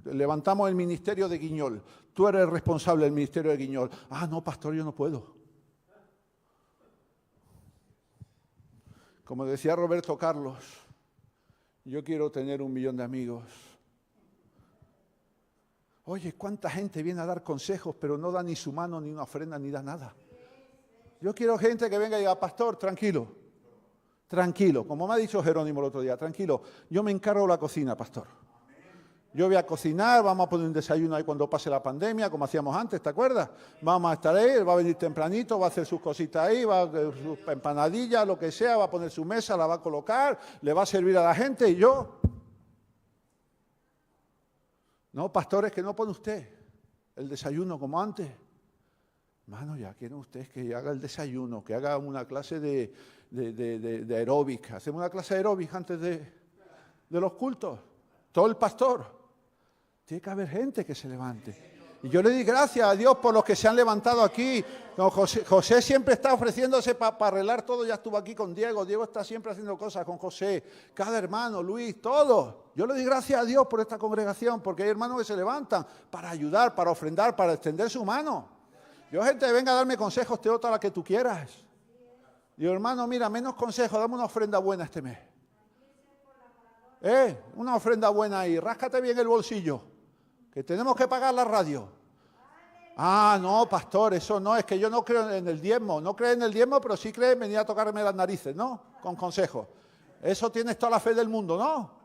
levantamos el ministerio de guiñol. Tú eres el responsable del ministerio de guiñol. Ah, no, pastor, yo no puedo. Como decía Roberto Carlos, yo quiero tener 1 millón de amigos. Oye, ¿cuánta gente viene a dar consejos, pero no da ni su mano, ni una ofrenda, ni da nada? Yo quiero gente que venga y diga, pastor, tranquilo, como me ha dicho Jerónimo el otro día, tranquilo, yo me encargo de la cocina, pastor. Yo voy a cocinar, vamos a poner un desayuno ahí cuando pase la pandemia, como hacíamos antes, ¿te acuerdas? Vamos a estar ahí, él va a venir tempranito, va a hacer sus cositas ahí, va a hacer sus empanadillas, lo que sea, va a poner su mesa, la va a colocar, le va a servir a la gente y yo... No, pastores, que no pone usted. el desayuno como antes. Hermano, ya quieren ustedes que haga el desayuno, que haga una clase de aeróbic. Hacemos una clase de aeróbic antes de los cultos. Todo el pastor. Tiene que haber gente que se levante. Y yo le di gracias a Dios por los que se han levantado aquí. José siempre está ofreciéndose para arreglar todo. Ya estuvo aquí con Diego. Diego está siempre haciendo cosas con José. Cada hermano, Luis, todos. Yo le di gracias a Dios por esta congregación, porque hay hermanos que se levantan para ayudar, para ofrendar, para extender su mano. Yo, gente, venga a darme consejos, te doy toda la que tú quieras. Digo, hermano, mira, menos consejos, dame una ofrenda buena este mes. Una ofrenda buena ahí, ráscate bien el bolsillo, que tenemos que pagar la radio. Ah, no, pastor, eso no, es que yo no creo en el diezmo. No creo en el diezmo, pero sí creo en venir a tocarme las narices, ¿no? Con consejos. Eso tienes toda la fe del mundo, ¿no?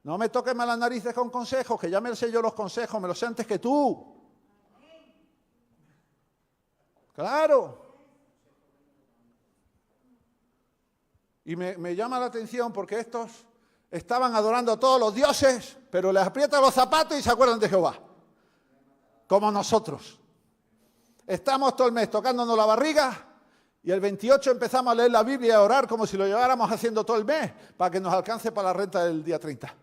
No me toques más las narices con consejos, que ya me sé yo los consejos, me los sé antes que tú. Claro. Y me llama la atención porque estos estaban adorando a todos los dioses, pero les aprietan los zapatos y se acuerdan de Jehová. Como nosotros. Estamos todo el mes tocándonos la barriga y el 28 empezamos a leer la Biblia y a orar como si lo lleváramos haciendo todo el mes para que nos alcance para la renta del día 30.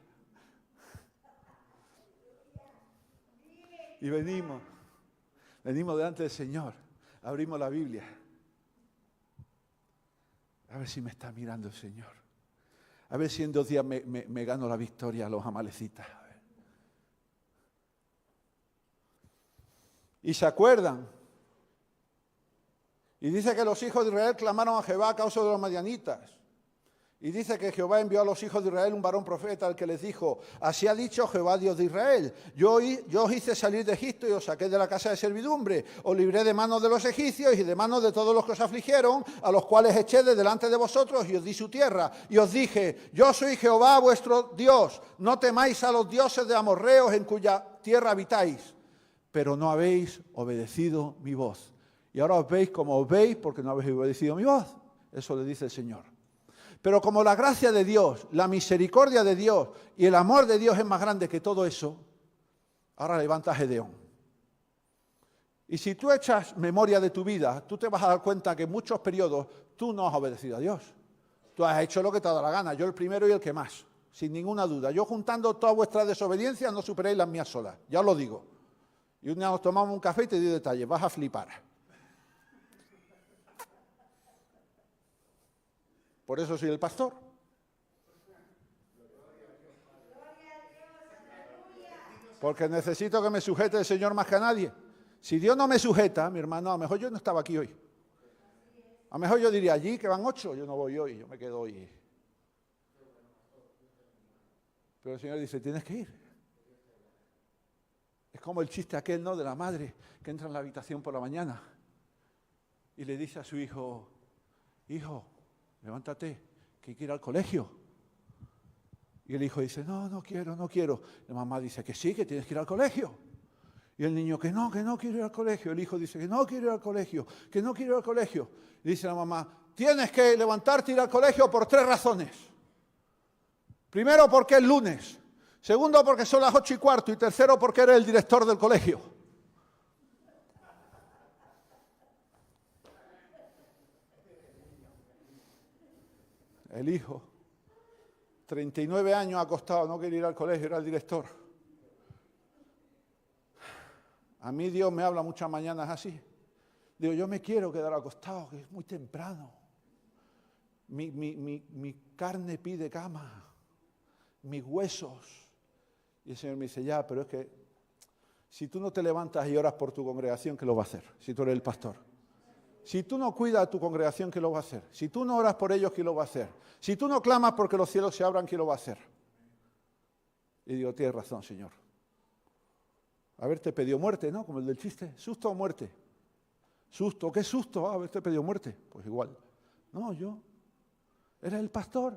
Y venimos delante del Señor, abrimos la Biblia. A ver si me está mirando el Señor. A ver si en 2 días me gano la victoria a los amalecitas. Y se acuerdan. Y dice que los hijos de Israel clamaron a Jehová a causa de los madianitas. Y dice que Jehová envió a los hijos de Israel un varón profeta al que les dijo: así ha dicho Jehová Dios de Israel, yo os hice salir de Egipto y os saqué de la casa de servidumbre, os libré de manos de los egipcios y de manos de todos los que os afligieron, a los cuales eché de delante de vosotros y os di su tierra. Y os dije: yo soy Jehová vuestro Dios, no temáis a los dioses de amorreos en cuya tierra habitáis. Pero no habéis obedecido mi voz. Y ahora os veis como os veis porque no habéis obedecido mi voz. Eso le dice el Señor. Pero como la gracia de Dios, la misericordia de Dios y el amor de Dios es más grande que todo eso, ahora levanta a Gedeón. Y si tú echas memoria de tu vida, tú te vas a dar cuenta que en muchos periodos tú no has obedecido a Dios. Tú has hecho lo que te ha dado la gana, yo el primero y el que más, sin ninguna duda. Yo juntando todas vuestras desobediencias no superéis las mías solas, ya os lo digo. Y un día nos tomamos un café y te di detalles, vas a flipar. Por eso soy el pastor. Porque necesito que me sujete el Señor más que a nadie. Si Dios no me sujeta, mi hermano, a lo mejor yo no estaba aquí hoy. A lo mejor yo diría allí que van 8, yo no voy hoy, yo me quedo hoy. Pero el Señor dice, tienes que ir. Es como el chiste aquel, ¿no?, de la madre que entra en la habitación por la mañana y le dice a su hijo: hijo, levántate, que hay que ir al colegio. Y el hijo dice: no quiero. La mamá dice que sí, que tienes que ir al colegio. Y el niño que no quiero ir al colegio. El hijo dice que no quiero ir al colegio, que no quiero ir al colegio. Y dice la mamá: tienes que levantarte e ir al colegio por 3 razones. Primero, porque es lunes. Segundo, porque son las 8:15. Y tercero, porque eres el director del colegio. El hijo, 39 años acostado, no quería ir al colegio, era el director. A mí Dios me habla muchas mañanas así. Digo, yo me quiero quedar acostado, que es muy temprano. Mi carne pide cama, mis huesos. Y el Señor me dice, ya, pero es que si tú no te levantas y oras por tu congregación, ¿qué lo va a hacer? Si tú eres el pastor. Si tú no cuidas a tu congregación, ¿qué lo va a hacer? Si tú no oras por ellos, ¿qué lo va a hacer? Si tú no clamas porque los cielos se abran, ¿qué lo va a hacer? Y digo, tienes razón, Señor. Haberte pedido muerte, ¿no? Como el del chiste. ¿Susto o muerte? ¿Susto? ¿Qué susto? Haberte pedido muerte. Pues igual. No, yo. Eres el pastor.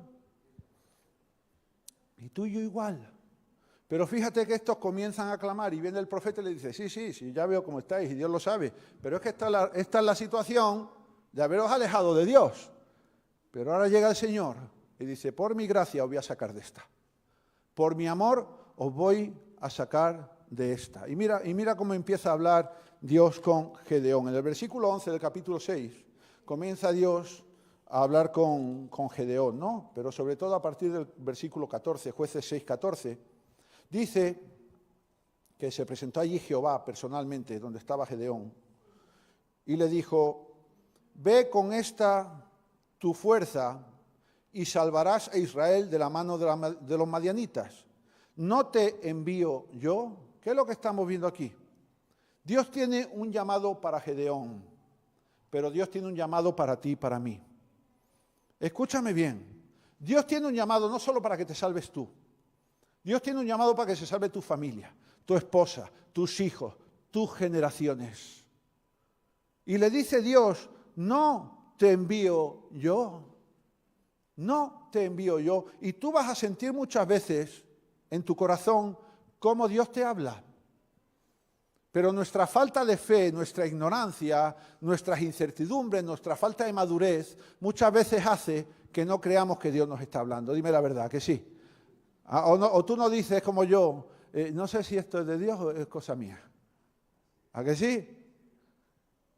Y tú y yo igual. Pero fíjate que estos comienzan a clamar y viene el profeta y le dice, sí, ya veo cómo estáis y Dios lo sabe, pero es que esta es la situación de haberos alejado de Dios. Pero ahora llega el Señor y dice, por mi gracia os voy a sacar de esta. Por mi amor os voy a sacar de esta. Y mira cómo empieza a hablar Dios con Gedeón. En el versículo 11 del capítulo 6 comienza Dios a hablar con Gedeón, ¿no? Pero sobre todo a partir del versículo 14, Jueces 6, 14, dice que se presentó allí Jehová personalmente, donde estaba Gedeón, y le dijo: ve con esta tu fuerza y salvarás a Israel de la mano de los madianitas. ¿No te envío yo? ¿Qué es lo que estamos viendo aquí? Dios tiene un llamado para Gedeón, pero Dios tiene un llamado para ti y para mí. Escúchame bien, Dios tiene un llamado no solo para que te salves tú, Dios tiene un llamado para que se salve tu familia, tu esposa, tus hijos, tus generaciones. Y le dice Dios: no te envío yo, no te envío yo. Y tú vas a sentir muchas veces en tu corazón cómo Dios te habla. Pero nuestra falta de fe, nuestra ignorancia, nuestras incertidumbres, nuestra falta de madurez, muchas veces hace que no creamos que Dios nos está hablando. Dime la verdad, que sí. O tú no dices como yo, no sé si esto es de Dios o es cosa mía. ¿A que sí?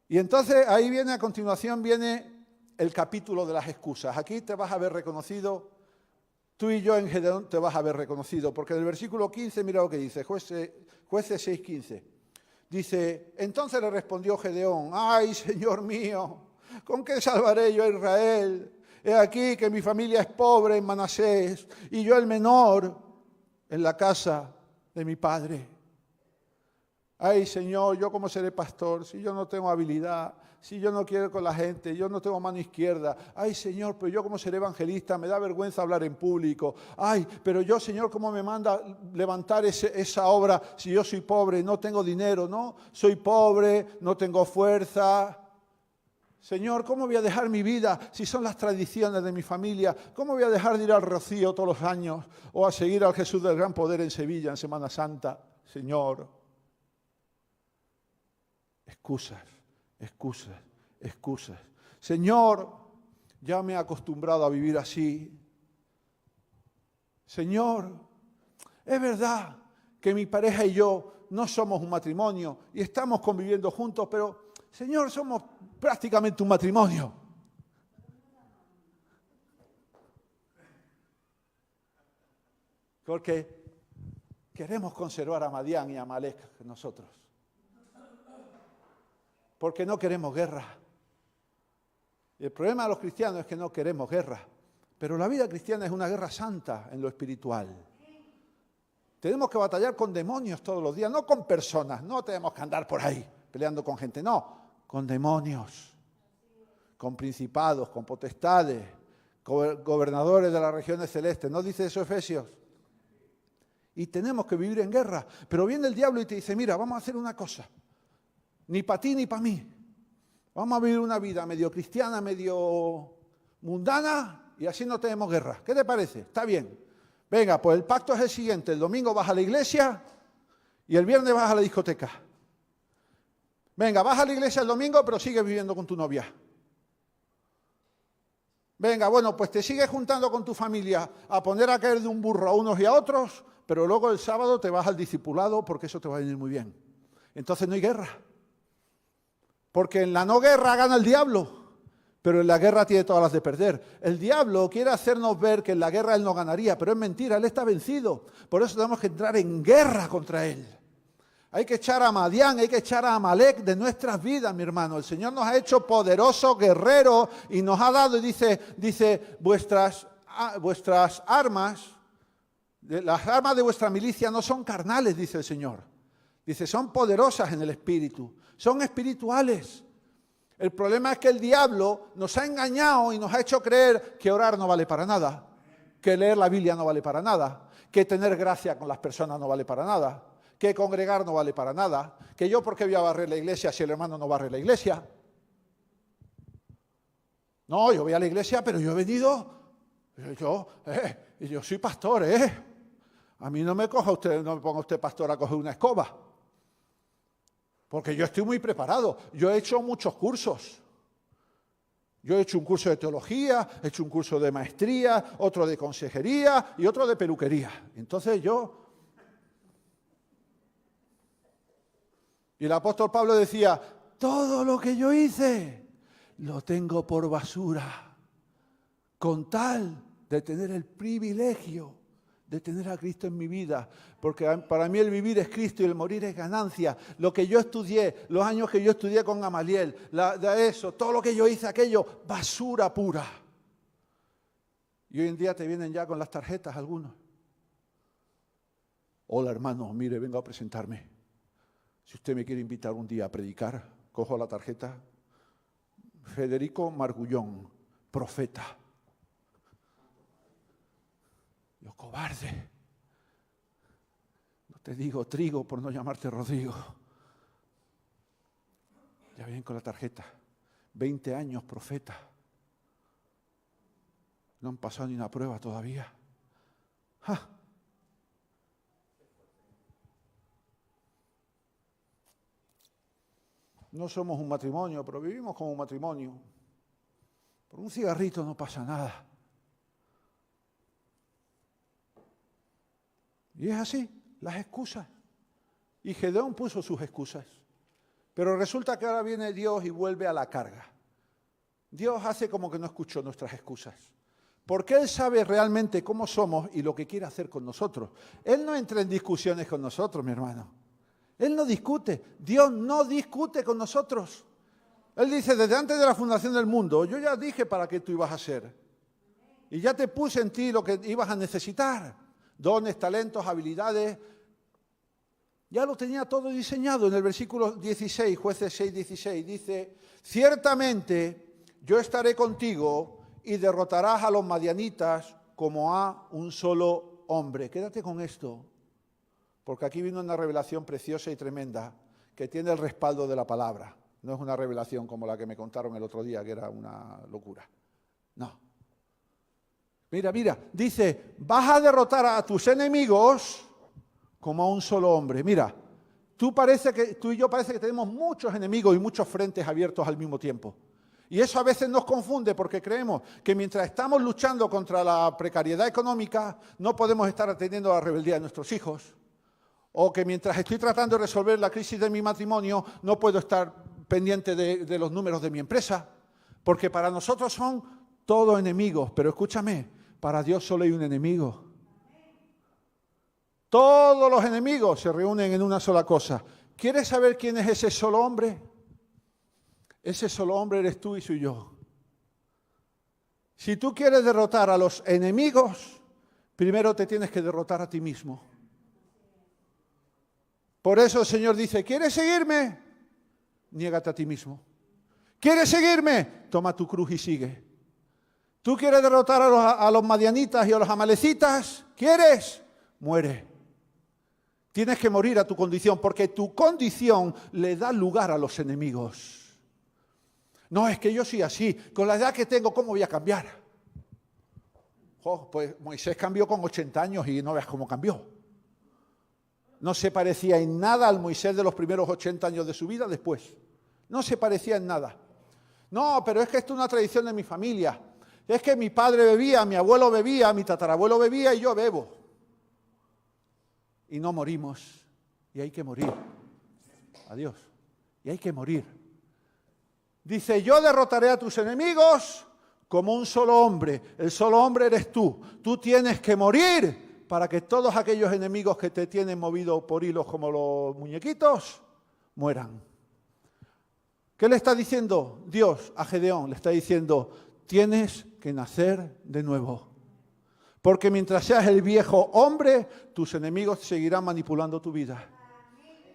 Y entonces ahí viene, a continuación viene el capítulo de las excusas. Aquí te vas a ver reconocido, tú y yo en Gedeón te vas a ver reconocido, porque en el versículo 15, mira lo que dice, Jueces 6:15. Dice: entonces le respondió Gedeón: ay, Señor mío, ¿con qué salvaré yo a Israel? He aquí que mi familia es pobre en Manasés y yo el menor en la casa de mi padre. Ay, Señor, ¿yo cómo seré pastor si yo no tengo habilidad? Si yo no quiero con la gente, yo no tengo mano izquierda. Ay, Señor, pero yo cómo seré evangelista, me da vergüenza hablar en público. Ay, pero yo, Señor, ¿cómo me manda levantar esa obra si yo soy pobre, no tengo dinero, no? Soy pobre, no tengo fuerza. Señor, ¿cómo voy a dejar mi vida si son las tradiciones de mi familia? ¿Cómo voy a dejar de ir al Rocío todos los años o a seguir al Jesús del Gran Poder en Sevilla en Semana Santa? Señor, excusas. Excusas, excusas. Señor, ya me he acostumbrado a vivir así. Señor, es verdad que mi pareja y yo no somos un matrimonio y estamos conviviendo juntos, pero, Señor, somos prácticamente un matrimonio. Porque queremos conservar a Madián y a Amalek nosotros. Porque no queremos guerra. Y el problema de los cristianos es que no queremos guerra. Pero la vida cristiana es una guerra santa en lo espiritual. Tenemos que batallar con demonios todos los días, no con personas. No tenemos que andar por ahí peleando con gente, no. Con demonios, con principados, con potestades, gobernadores de las regiones celestes. ¿No dice eso Efesios? Y tenemos que vivir en guerra. Pero viene el diablo y te dice: mira, vamos a hacer una cosa. Ni para ti ni para mí. Vamos a vivir una vida medio cristiana, medio mundana, y así no tenemos guerra. ¿Qué te parece? Está bien. Venga, pues el pacto es el siguiente. El domingo vas a la iglesia y el viernes vas a la discoteca. Venga, vas a la iglesia el domingo, pero sigues viviendo con tu novia. Venga, bueno, pues te sigues juntando con tu familia a poner a caer de un burro a unos y a otros, pero luego el sábado te vas al discipulado porque eso te va a venir muy bien. Entonces no hay guerra. Porque en la no guerra gana el diablo, pero en la guerra tiene todas las de perder. El diablo quiere hacernos ver que en la guerra él no ganaría, pero es mentira, él está vencido. Por eso tenemos que entrar en guerra contra él. Hay que echar a Madián, hay que echar a Amalek de nuestras vidas, mi hermano. El Señor nos ha hecho poderosos guerreros y nos ha dado, y dice vuestras armas, las armas de vuestra milicia no son carnales, dice el Señor. Dice, son poderosas en el espíritu, son espirituales. El problema es que el diablo nos ha engañado y nos ha hecho creer que orar no vale para nada, que leer la Biblia no vale para nada, que tener gracia con las personas no vale para nada, que congregar no vale para nada, que yo por qué voy a barrer la iglesia si el hermano no barre la iglesia. No, yo voy a la iglesia, pero yo he venido, yo soy pastor, A mí no me ponga usted pastor a coger una escoba. Porque yo estoy muy preparado. Yo he hecho muchos cursos. Yo he hecho un curso de teología, he hecho un curso de maestría, otro de consejería y otro de peluquería. Entonces yo... Y el apóstol Pablo decía, todo lo que yo hice lo tengo por basura, con tal de tener el privilegio de tener a Cristo en mi vida, porque para mí el vivir es Cristo y el morir es ganancia. Lo que yo estudié, los años que yo estudié con Gamaliel, todo lo que yo hice, aquello, basura pura. Y hoy en día te vienen ya con las tarjetas algunos. Hola hermano, mire, vengo a presentarme. Si usted me quiere invitar un día a predicar, cojo la tarjeta. Federico Margullón, profeta. Yo, cobarde. No te digo Trigo por no llamarte Rodrigo. Ya vienen con la tarjeta. 20 años profeta. No han pasado ni una prueba todavía. ¡Ja! No somos un matrimonio, pero vivimos como un matrimonio. Por un cigarrito no pasa nada. Y es así, las excusas. Y Gedeón puso sus excusas. Pero resulta que ahora viene Dios y vuelve a la carga. Dios hace como que no escuchó nuestras excusas. Porque Él sabe realmente cómo somos y lo que quiere hacer con nosotros. Él no entra en discusiones con nosotros, mi hermano. Él no discute. Dios no discute con nosotros. Él dice, desde antes de la fundación del mundo, yo ya dije para qué tú ibas a ser. Y ya te puse en ti lo que ibas a necesitar. Dones, talentos, habilidades. Ya lo tenía todo diseñado. En el versículo 16, Jueces 6, 16, dice, ciertamente yo estaré contigo y derrotarás a los madianitas como a un solo hombre. Quédate con esto, porque aquí vino una revelación preciosa y tremenda que tiene el respaldo de la palabra. No es una revelación como la que me contaron el otro día, que era una locura. No. Mira, dice, vas a derrotar a tus enemigos como a un solo hombre. Mira, tú y yo parece que tenemos muchos enemigos y muchos frentes abiertos al mismo tiempo. Y eso a veces nos confunde porque creemos que mientras estamos luchando contra la precariedad económica, no podemos estar atendiendo a la rebeldía de nuestros hijos. O que mientras estoy tratando de resolver la crisis de mi matrimonio, no puedo estar pendiente de los números de mi empresa. Porque para nosotros son todos enemigos. Pero escúchame, para Dios solo hay un enemigo. Todos los enemigos se reúnen en una sola cosa. ¿Quieres saber quién es ese solo hombre? Ese solo hombre eres tú y soy yo. Si tú quieres derrotar a los enemigos, primero te tienes que derrotar a ti mismo. Por eso el Señor dice, ¿quieres seguirme? Niégate a ti mismo. ¿Quieres seguirme? Toma tu cruz y sigue. ¿Tú quieres derrotar a los madianitas y a los amalecitas? ¿Quieres? Muere. Tienes que morir a tu condición, porque tu condición le da lugar a los enemigos. No, es que yo soy así, con la edad que tengo, ¿cómo voy a cambiar? Pues Moisés cambió con 80 años y no veas cómo cambió. No se parecía en nada al Moisés de los primeros 80 años de su vida después. No se parecía en nada. No, pero es que esto es una tradición de mi familia. Es que mi padre bebía, mi abuelo bebía, mi tatarabuelo bebía y yo bebo. Y no morimos. Y hay que morir. Adiós. Y hay que morir. Dice, yo derrotaré a tus enemigos como un solo hombre. El solo hombre eres tú. Tú tienes que morir para que todos aquellos enemigos que te tienen movido por hilos como los muñequitos, mueran. ¿Qué le está diciendo Dios a Gedeón? Le está diciendo, tienes que nacer de nuevo. Porque mientras seas el viejo hombre, tus enemigos seguirán manipulando tu vida.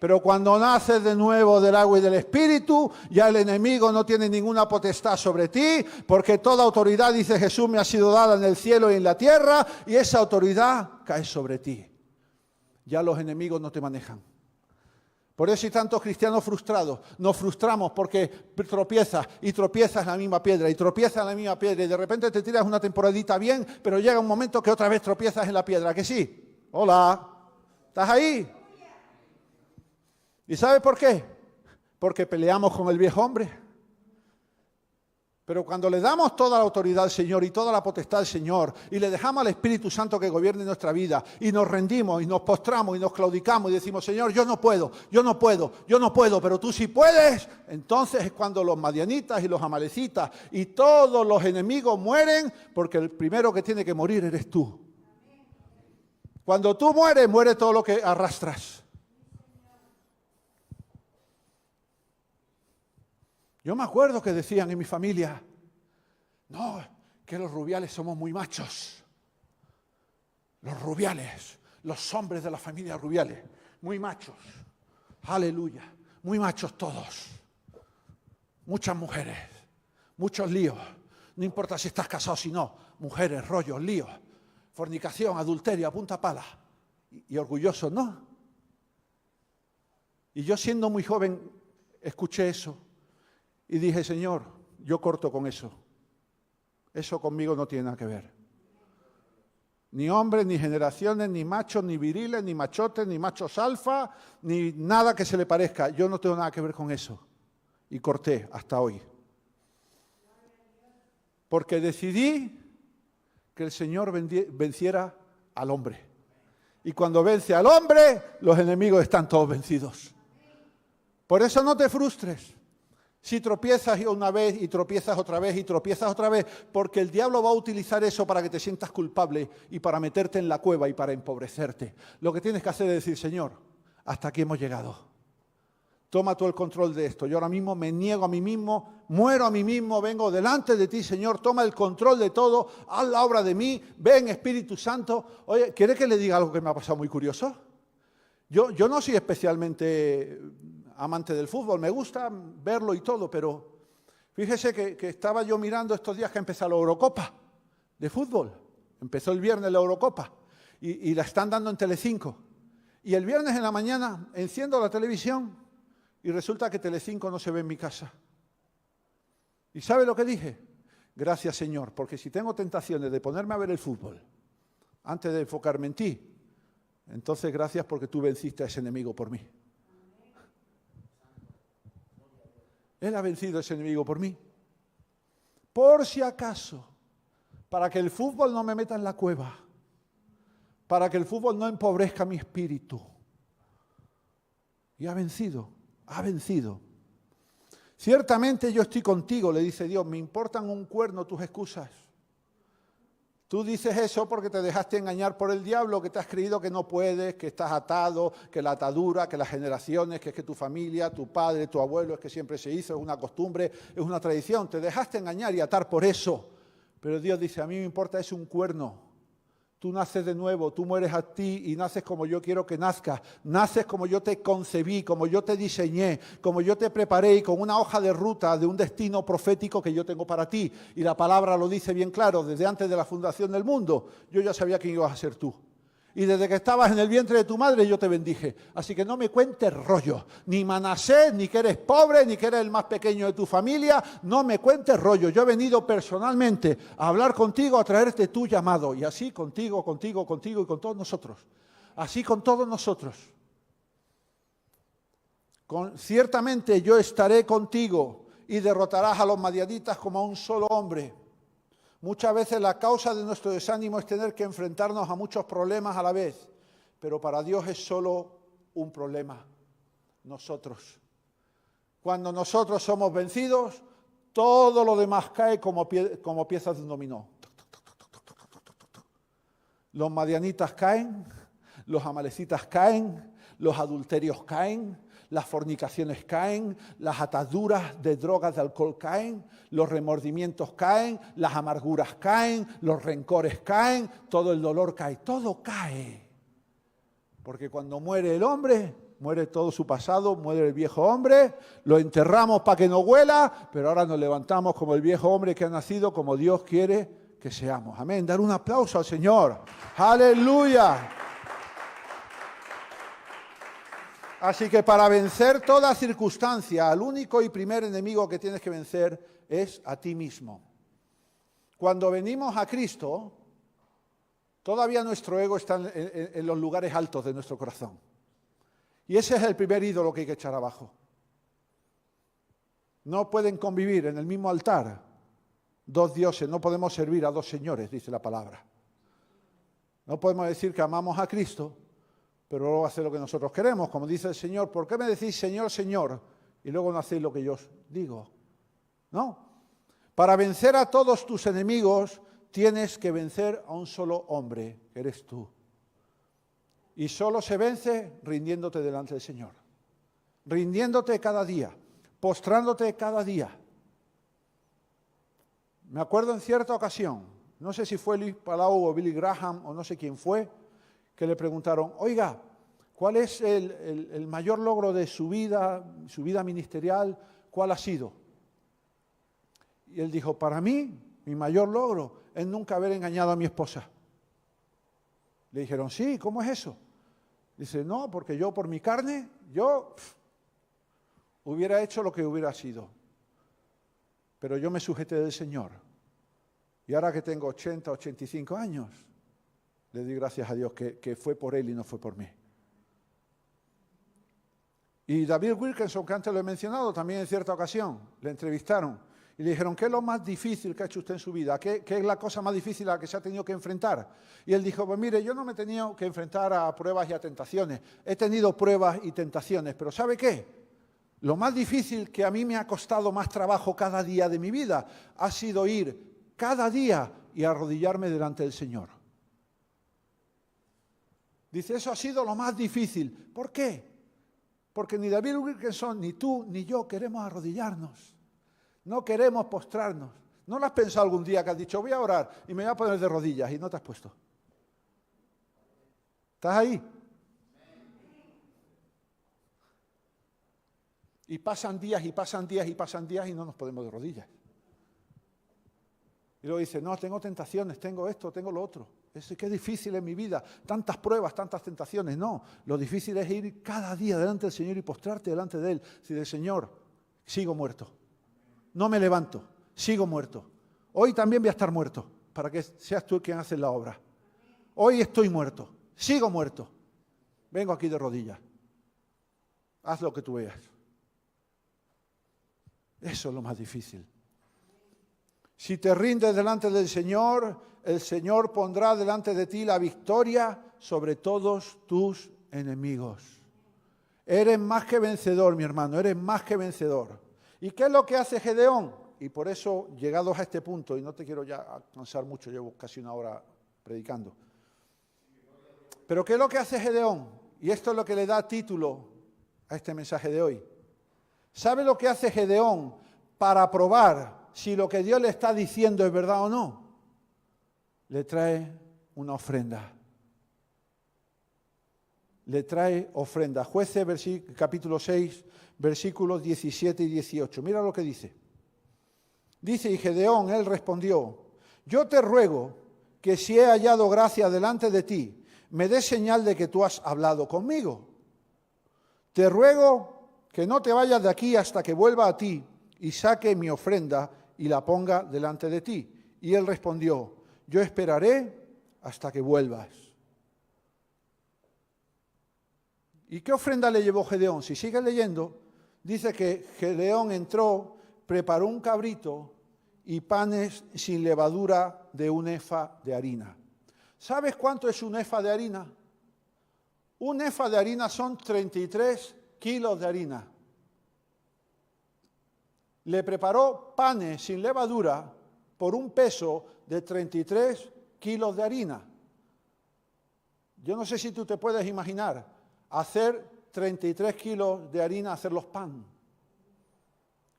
Pero cuando naces de nuevo del agua y del Espíritu, ya el enemigo no tiene ninguna potestad sobre ti, porque toda autoridad, dice Jesús, me ha sido dada en el cielo y en la tierra, y esa autoridad cae sobre ti. Ya los enemigos no te manejan. Por eso hay tantos cristianos frustrados. Nos frustramos porque tropiezas y tropiezas en la misma piedra y tropiezas en la misma piedra y de repente te tiras una temporadita bien, pero llega un momento que otra vez tropiezas en la piedra. ¿Que sí? Hola, ¿estás ahí? ¿Y sabe por qué? Porque peleamos con el viejo hombre. Pero cuando le damos toda la autoridad al Señor y toda la potestad al Señor y le dejamos al Espíritu Santo que gobierne nuestra vida y nos rendimos y nos postramos y nos claudicamos y decimos, Señor, yo no puedo, pero tú sí puedes, entonces es cuando los madianitas y los amalecitas y todos los enemigos mueren, porque el primero que tiene que morir eres tú. Cuando tú mueres, muere todo lo que arrastras. Yo me acuerdo que decían en mi familia, no, que los Rubiales somos muy machos. Los Rubiales, los hombres de la familia Rubiales, muy machos. Aleluya, muy machos todos. Muchas mujeres, muchos líos. No importa si estás casado o si no, mujeres, rollos, líos, fornicación, adulterio, a punta pala. Y orgullosos, ¿no? Y yo siendo muy joven escuché eso. Y dije, Señor, yo corto con eso. Eso conmigo no tiene nada que ver. Ni hombres, ni generaciones, ni machos, ni viriles, ni machotes, ni machos alfa, ni nada que se le parezca. Yo no tengo nada que ver con eso. Y corté hasta hoy. Porque decidí que el Señor venciera al hombre. Y cuando vence al hombre, los enemigos están todos vencidos. Por eso no te frustres. Si tropiezas una vez y tropiezas otra vez y tropiezas otra vez, porque el diablo va a utilizar eso para que te sientas culpable y para meterte en la cueva y para empobrecerte. Lo que tienes que hacer es decir, Señor, hasta aquí hemos llegado. Toma tú el control de esto. Yo ahora mismo me niego a mí mismo, muero a mí mismo, vengo delante de ti, Señor, toma el control de todo, haz la obra de mí, ven Espíritu Santo. Oye, ¿quiere que le diga algo que me ha pasado muy curioso? Yo no soy especialmente amante del fútbol, me gusta verlo y todo, pero fíjese que estaba yo mirando estos días que empezó la Eurocopa de fútbol. Empezó el viernes la Eurocopa y la están dando en Telecinco. Y el viernes en la mañana enciendo la televisión y resulta que Telecinco no se ve en mi casa. ¿Y sabe lo que dije? Gracias, Señor, porque si tengo tentaciones de ponerme a ver el fútbol antes de enfocarme en ti, entonces gracias porque tú venciste a ese enemigo por mí. Él ha vencido a ese enemigo por mí. Por si acaso, para que el fútbol no me meta en la cueva, para que el fútbol no empobrezca mi espíritu. Y ha vencido, ha vencido. Ciertamente yo estoy contigo, le dice Dios, me importan un cuerno tus excusas. Tú dices eso porque te dejaste engañar por el diablo, que te has creído que no puedes, que estás atado, que la atadura, que las generaciones, que es que tu familia, tu padre, tu abuelo, es que siempre se hizo, es una costumbre, es una tradición. Te dejaste engañar y atar por eso. Pero Dios dice, a mí me importa es un cuerno. Tú naces de nuevo, tú mueres a ti y naces como yo quiero que nazcas. Naces como yo te concebí, como yo te diseñé, como yo te preparé y con una hoja de ruta de un destino profético que yo tengo para ti. Y la palabra lo dice bien claro, desde antes de la fundación del mundo, yo ya sabía quién ibas a ser tú. Y desde que estabas en el vientre de tu madre yo te bendije. Así que no me cuentes rollo, ni Manasés, ni que eres pobre, ni que eres el más pequeño de tu familia, no me cuentes rollo. Yo he venido personalmente a hablar contigo, a traerte tu llamado. Y así contigo y con todos nosotros. Así con todos nosotros. Ciertamente yo estaré contigo y derrotarás a los madianitas como a un solo hombre. Muchas veces la causa de nuestro desánimo es tener que enfrentarnos a muchos problemas a la vez, pero para Dios es solo un problema, nosotros. Cuando nosotros somos vencidos, todo lo demás cae como piezas de un dominó. Los madianitas caen, los amalecitas caen, los adulterios caen, las fornicaciones caen, las ataduras de drogas, de alcohol caen, los remordimientos caen, las amarguras caen, los rencores caen, todo el dolor cae, todo cae. Porque cuando muere el hombre, muere todo su pasado, muere el viejo hombre, lo enterramos para que no huela, pero ahora nos levantamos como el viejo hombre que ha nacido, como Dios quiere que seamos. Amén. Dar un aplauso al Señor. ¡Aleluya! Así que para vencer toda circunstancia, el único y primer enemigo que tienes que vencer es a ti mismo. Cuando venimos a Cristo, todavía nuestro ego está en los lugares altos de nuestro corazón. Y ese es el primer ídolo que hay que echar abajo. No pueden convivir en el mismo altar dos dioses, no podemos servir a dos señores, dice la palabra. No podemos decir que amamos a Cristo, pero luego hacer lo que nosotros queremos. Como dice el Señor, ¿por qué me decís Señor, Señor? Y luego no hacéis lo que yo os digo. No. Para vencer a todos tus enemigos, tienes que vencer a un solo hombre, que eres tú. Y solo se vence rindiéndote delante del Señor. Rindiéndote cada día, postrándote cada día. Me acuerdo en cierta ocasión, no sé si fue Luis Palau o Billy Graham o no sé quién fue, que le preguntaron, oiga, ¿cuál es el mayor logro de su vida ministerial? ¿Cuál ha sido? Y él dijo, para mí, mi mayor logro es nunca haber engañado a mi esposa. Le dijeron, sí, ¿cómo es eso? Dice, no, porque yo por mi carne, hubiera hecho lo que hubiera sido. Pero yo me sujeté del Señor. Y ahora que tengo 80, 85 años, le doy gracias a Dios que fue por Él y no fue por mí. Y David Wilkerson, que antes lo he mencionado, también en cierta ocasión, le entrevistaron. Y le dijeron, ¿qué es lo más difícil que ha hecho usted en su vida? ¿Qué es la cosa más difícil a la que se ha tenido que enfrentar? Y él dijo, pues mire, yo no me he tenido que enfrentar a pruebas y a tentaciones. He tenido pruebas y tentaciones, pero ¿sabe qué? Lo más difícil que a mí me ha costado más trabajo cada día de mi vida ha sido ir cada día y arrodillarme delante del Señor. Dice, eso ha sido lo más difícil. ¿Por qué? Porque ni David Wilkerson, ni tú, ni yo queremos arrodillarnos. No queremos postrarnos. ¿No lo has pensado algún día que has dicho, voy a orar y me voy a poner de rodillas y no te has puesto? ¿Estás ahí? Y pasan días y pasan días y pasan días y no nos ponemos de rodillas. Y luego dice, no, tengo tentaciones, tengo esto, tengo lo otro. Qué difícil es mi vida, tantas pruebas, tantas tentaciones. No, lo difícil es ir cada día delante del Señor y postrarte delante de Él. Si del Señor, sigo muerto. No me levanto, sigo muerto. Hoy también voy a estar muerto, para que seas tú quien hace la obra. Hoy estoy muerto, sigo muerto. Vengo aquí de rodillas. Haz lo que tú veas. Eso es lo más difícil. Si te rindes delante del Señor, el Señor pondrá delante de ti la victoria sobre todos tus enemigos. Eres más que vencedor, mi hermano, eres más que vencedor. ¿Y qué es lo que hace Gedeón? Y por eso, llegados a este punto, y no te quiero ya cansar mucho, llevo casi una hora predicando. Pero ¿qué es lo que hace Gedeón? Y esto es lo que le da título a este mensaje de hoy. ¿Sabe lo que hace Gedeón para probar si lo que Dios le está diciendo es verdad o no? Le trae una ofrenda. Le trae ofrenda. Jueces, capítulo 6, versículos 17 y 18. Mira lo que dice. Dice, y Gedeón, él respondió, yo te ruego que si he hallado gracia delante de ti, me des señal de que tú has hablado conmigo. Te ruego que no te vayas de aquí hasta que vuelva a ti y saque mi ofrenda y la ponga delante de ti. Y él respondió, yo esperaré hasta que vuelvas. ¿Y qué ofrenda le llevó Gedeón? Si sigues leyendo, dice que Gedeón entró, preparó un cabrito y panes sin levadura de un efa de harina. ¿Sabes cuánto es un efa de harina? Un efa de harina son 33 kilos de harina. Le preparó panes sin levadura por un peso de 33 kilos de harina. Yo no sé si tú te puedes imaginar hacer 33 kilos de harina, hacerlos pan.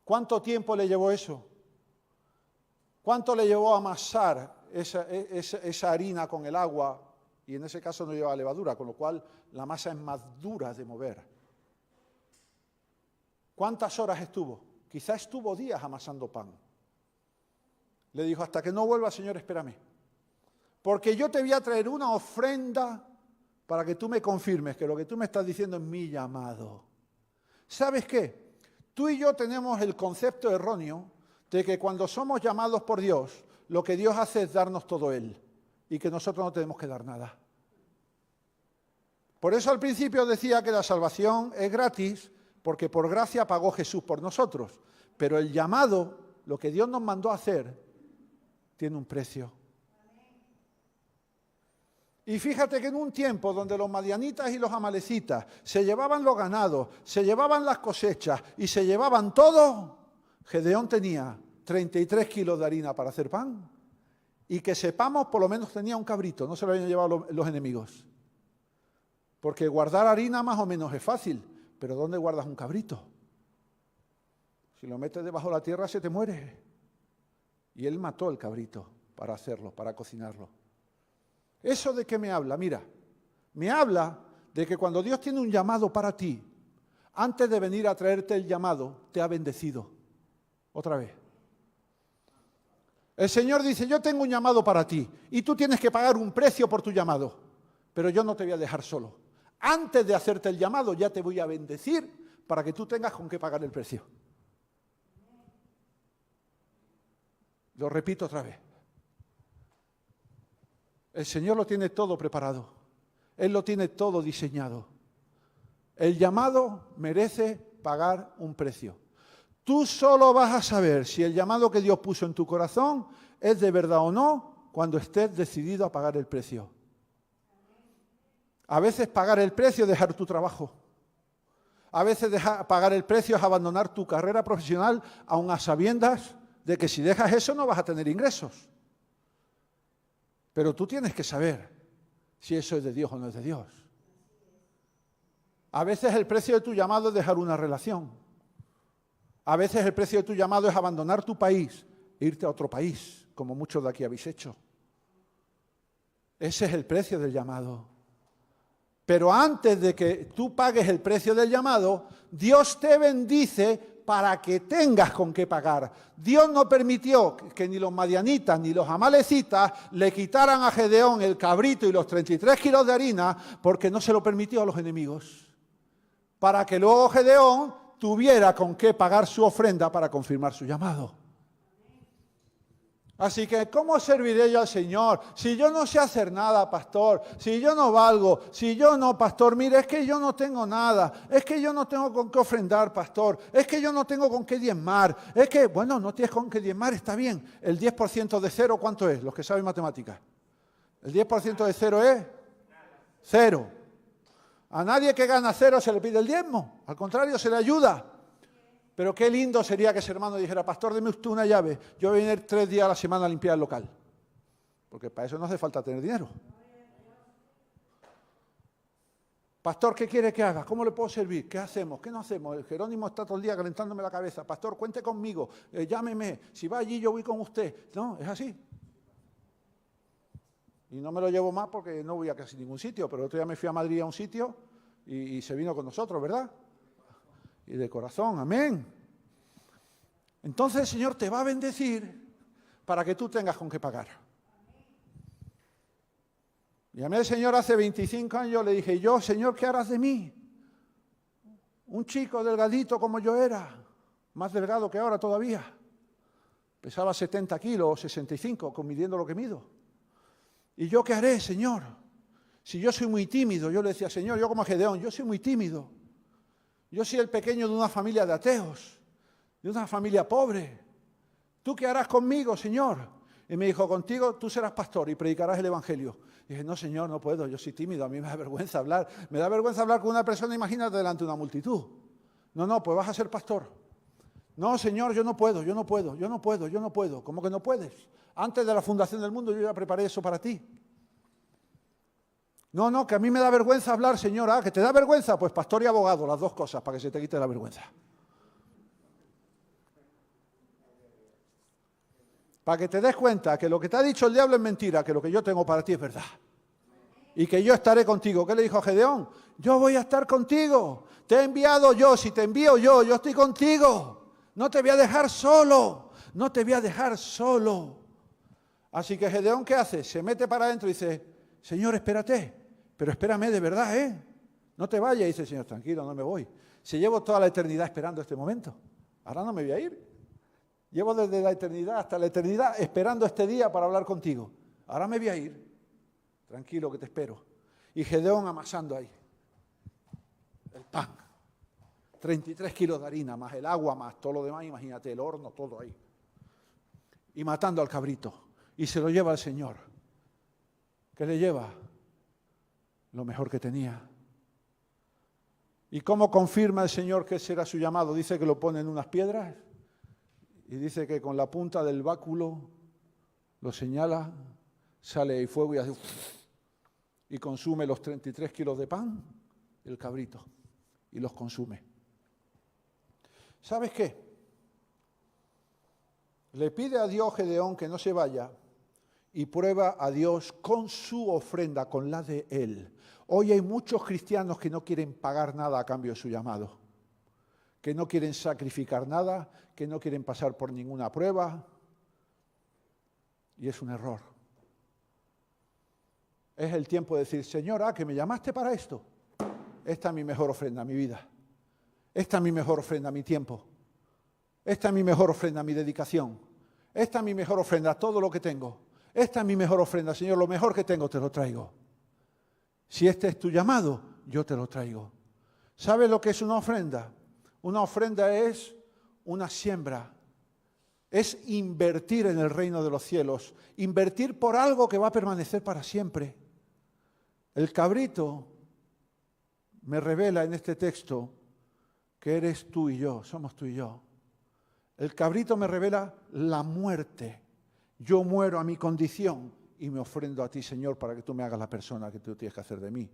¿Cuánto tiempo le llevó eso? ¿Cuánto le llevó a amasar esa harina con el agua? Y en ese caso no lleva levadura, con lo cual la masa es más dura de mover. ¿Cuántas horas estuvo? Quizás estuvo días amasando pan. Le dijo, hasta que no vuelva, Señor, espérame. Porque yo te voy a traer una ofrenda para que tú me confirmes que lo que tú me estás diciendo es mi llamado. ¿Sabes qué? Tú y yo tenemos el concepto erróneo de que cuando somos llamados por Dios, lo que Dios hace es darnos todo Él y que nosotros no tenemos que dar nada. Por eso al principio decía que la salvación es gratis, porque por gracia pagó Jesús por nosotros. Pero el llamado, lo que Dios nos mandó a hacer, tiene un precio. Y fíjate que en un tiempo donde los madianitas y los amalecitas se llevaban los ganados, se llevaban las cosechas y se llevaban todo, Gedeón tenía 33 kilos de harina para hacer pan y que sepamos por lo menos tenía un cabrito, no se lo habían llevado los enemigos. Porque guardar harina más o menos es fácil, pero ¿dónde guardas un cabrito? Si lo metes debajo de la tierra se te muere. Y él mató el cabrito para hacerlo, para cocinarlo. ¿Eso de qué me habla? Mira, me habla de que cuando Dios tiene un llamado para ti, antes de venir a traerte el llamado, te ha bendecido. Otra vez. El Señor dice, yo tengo un llamado para ti y tú tienes que pagar un precio por tu llamado, pero yo no te voy a dejar solo. Antes de hacerte el llamado ya te voy a bendecir para que tú tengas con qué pagar el precio. Lo repito otra vez. El Señor lo tiene todo preparado. Él lo tiene todo diseñado. El llamado merece pagar un precio. Tú solo vas a saber si el llamado que Dios puso en tu corazón es de verdad o no cuando estés decidido a pagar el precio. A veces pagar el precio es dejar tu trabajo. A veces pagar el precio es abandonar tu carrera profesional aun a sabiendas de que si dejas eso no vas a tener ingresos. Pero tú tienes que saber si eso es de Dios o no es de Dios. A veces el precio de tu llamado es dejar una relación. A veces el precio de tu llamado es abandonar tu país e irte a otro país, como muchos de aquí habéis hecho. Ese es el precio del llamado. Pero antes de que tú pagues el precio del llamado, Dios te bendice para que tengas con qué pagar. Dios no permitió que ni los madianitas ni los amalecitas le quitaran a Gedeón el cabrito y los 33 kilos de harina porque no se lo permitió a los enemigos. Para que luego Gedeón tuviera con qué pagar su ofrenda para confirmar su llamado. Así que, ¿cómo serviré yo al Señor? Si yo no sé hacer nada, pastor, si yo no valgo, si yo no, pastor, mire, es que yo no tengo nada, es que yo no tengo con qué ofrendar, pastor, es que yo no tengo con qué diezmar, es que, bueno, no tienes con qué diezmar, está bien. El 10% de cero, ¿cuánto es? Los que saben matemáticas. El 10% de cero es cero. A nadie que gana cero se le pide el diezmo, al contrario, se le ayuda. Pero qué lindo sería que ese hermano dijera, pastor, deme usted una llave, yo voy a venir 3 días a la semana a limpiar el local. Porque para eso no hace falta tener dinero. Pastor, ¿qué quiere que haga? ¿Cómo le puedo servir? ¿Qué hacemos? ¿Qué no hacemos? El Jerónimo está todo el día calentándome la cabeza. Pastor, cuente conmigo, llámeme, si va allí yo voy con usted. No, es así. Y no me lo llevo más porque no voy a casi ningún sitio, pero el otro día me fui a Madrid a un sitio y se vino con nosotros, ¿verdad? Y de corazón, amén. Entonces el Señor te va a bendecir para que tú tengas con qué pagar. Y a mí el Señor hace 25 años le dije, yo, Señor, ¿qué harás de mí? Un chico delgadito como yo era, más delgado que ahora todavía. Pesaba 70 kilos o 65, midiendo lo que mido. ¿Y yo qué haré, Señor? Si yo soy muy tímido, yo le decía, Señor, yo como Gedeón, yo soy muy tímido. Yo soy el pequeño de una familia de ateos, de una familia pobre. ¿Tú qué harás conmigo, Señor? Y me dijo, contigo tú serás pastor y predicarás el Evangelio. Y dije, no, Señor, no puedo, yo soy tímido, a mí me da vergüenza hablar. Me da vergüenza hablar con una persona, imagínate, delante de una multitud. No, pues vas a ser pastor. No, Señor, yo no puedo. ¿Cómo que no puedes? Antes de la fundación del mundo yo ya preparé eso para ti. No, que a mí me da vergüenza hablar, señora. ¿Que te da vergüenza? Pues pastor y abogado, las dos cosas, para que se te quite la vergüenza. Para que te des cuenta que lo que te ha dicho el diablo es mentira, que lo que yo tengo para ti es verdad. Y que yo estaré contigo. ¿Qué le dijo a Gedeón? Yo voy a estar contigo. Te he enviado yo. Si te envío yo estoy contigo. No te voy a dejar solo. Así que Gedeón, ¿qué hace? Se mete para adentro y dice, Señor, espérate. Pero espérame de verdad, No te vayas. Y dice, Señor, tranquilo, no me voy. Si llevo toda la eternidad esperando este momento, ahora no me voy a ir. Llevo desde la eternidad hasta la eternidad esperando este día para hablar contigo. Ahora me voy a ir. Tranquilo que te espero. Y Gedeón amasando ahí el pan. 33 kilos de harina, más el agua, más todo lo demás. Imagínate, el horno, todo ahí. Y matando al cabrito. y se lo lleva al Señor. ¿Qué le lleva? Lo mejor que tenía. ¿Y cómo confirma el Señor que ese era su llamado? Dice que lo pone en unas piedras y dice que con la punta del báculo lo señala, sale ahí fuego y hace y consume los 33 kilos de pan, el cabrito, y los consume. ¿Sabes qué? Le pide a Dios Gedeón que no se vaya y prueba a Dios con su ofrenda, con la de él. Hoy hay muchos cristianos que no quieren pagar nada a cambio de su llamado, que no quieren sacrificar nada, que no quieren pasar por ninguna prueba, y es un error. Es el tiempo de decir, Señor, que me llamaste para esto. Esta es mi mejor ofrenda, mi vida. Esta es mi mejor ofrenda, mi tiempo. Esta es mi mejor ofrenda, mi dedicación. Esta es mi mejor ofrenda, todo lo que tengo. Esta es mi mejor ofrenda, Señor, lo mejor que tengo te lo traigo. Si este es tu llamado, yo te lo traigo. ¿Sabes lo que es una ofrenda? Una ofrenda es una siembra. Es invertir en el reino de los cielos. Invertir por algo que va a permanecer para siempre. El cabrito me revela en este texto que eres tú y yo, somos tú y yo. El cabrito me revela la muerte. Yo muero a mi condición y me ofrendo a ti, Señor, para que tú me hagas la persona que tú tienes que hacer de mí.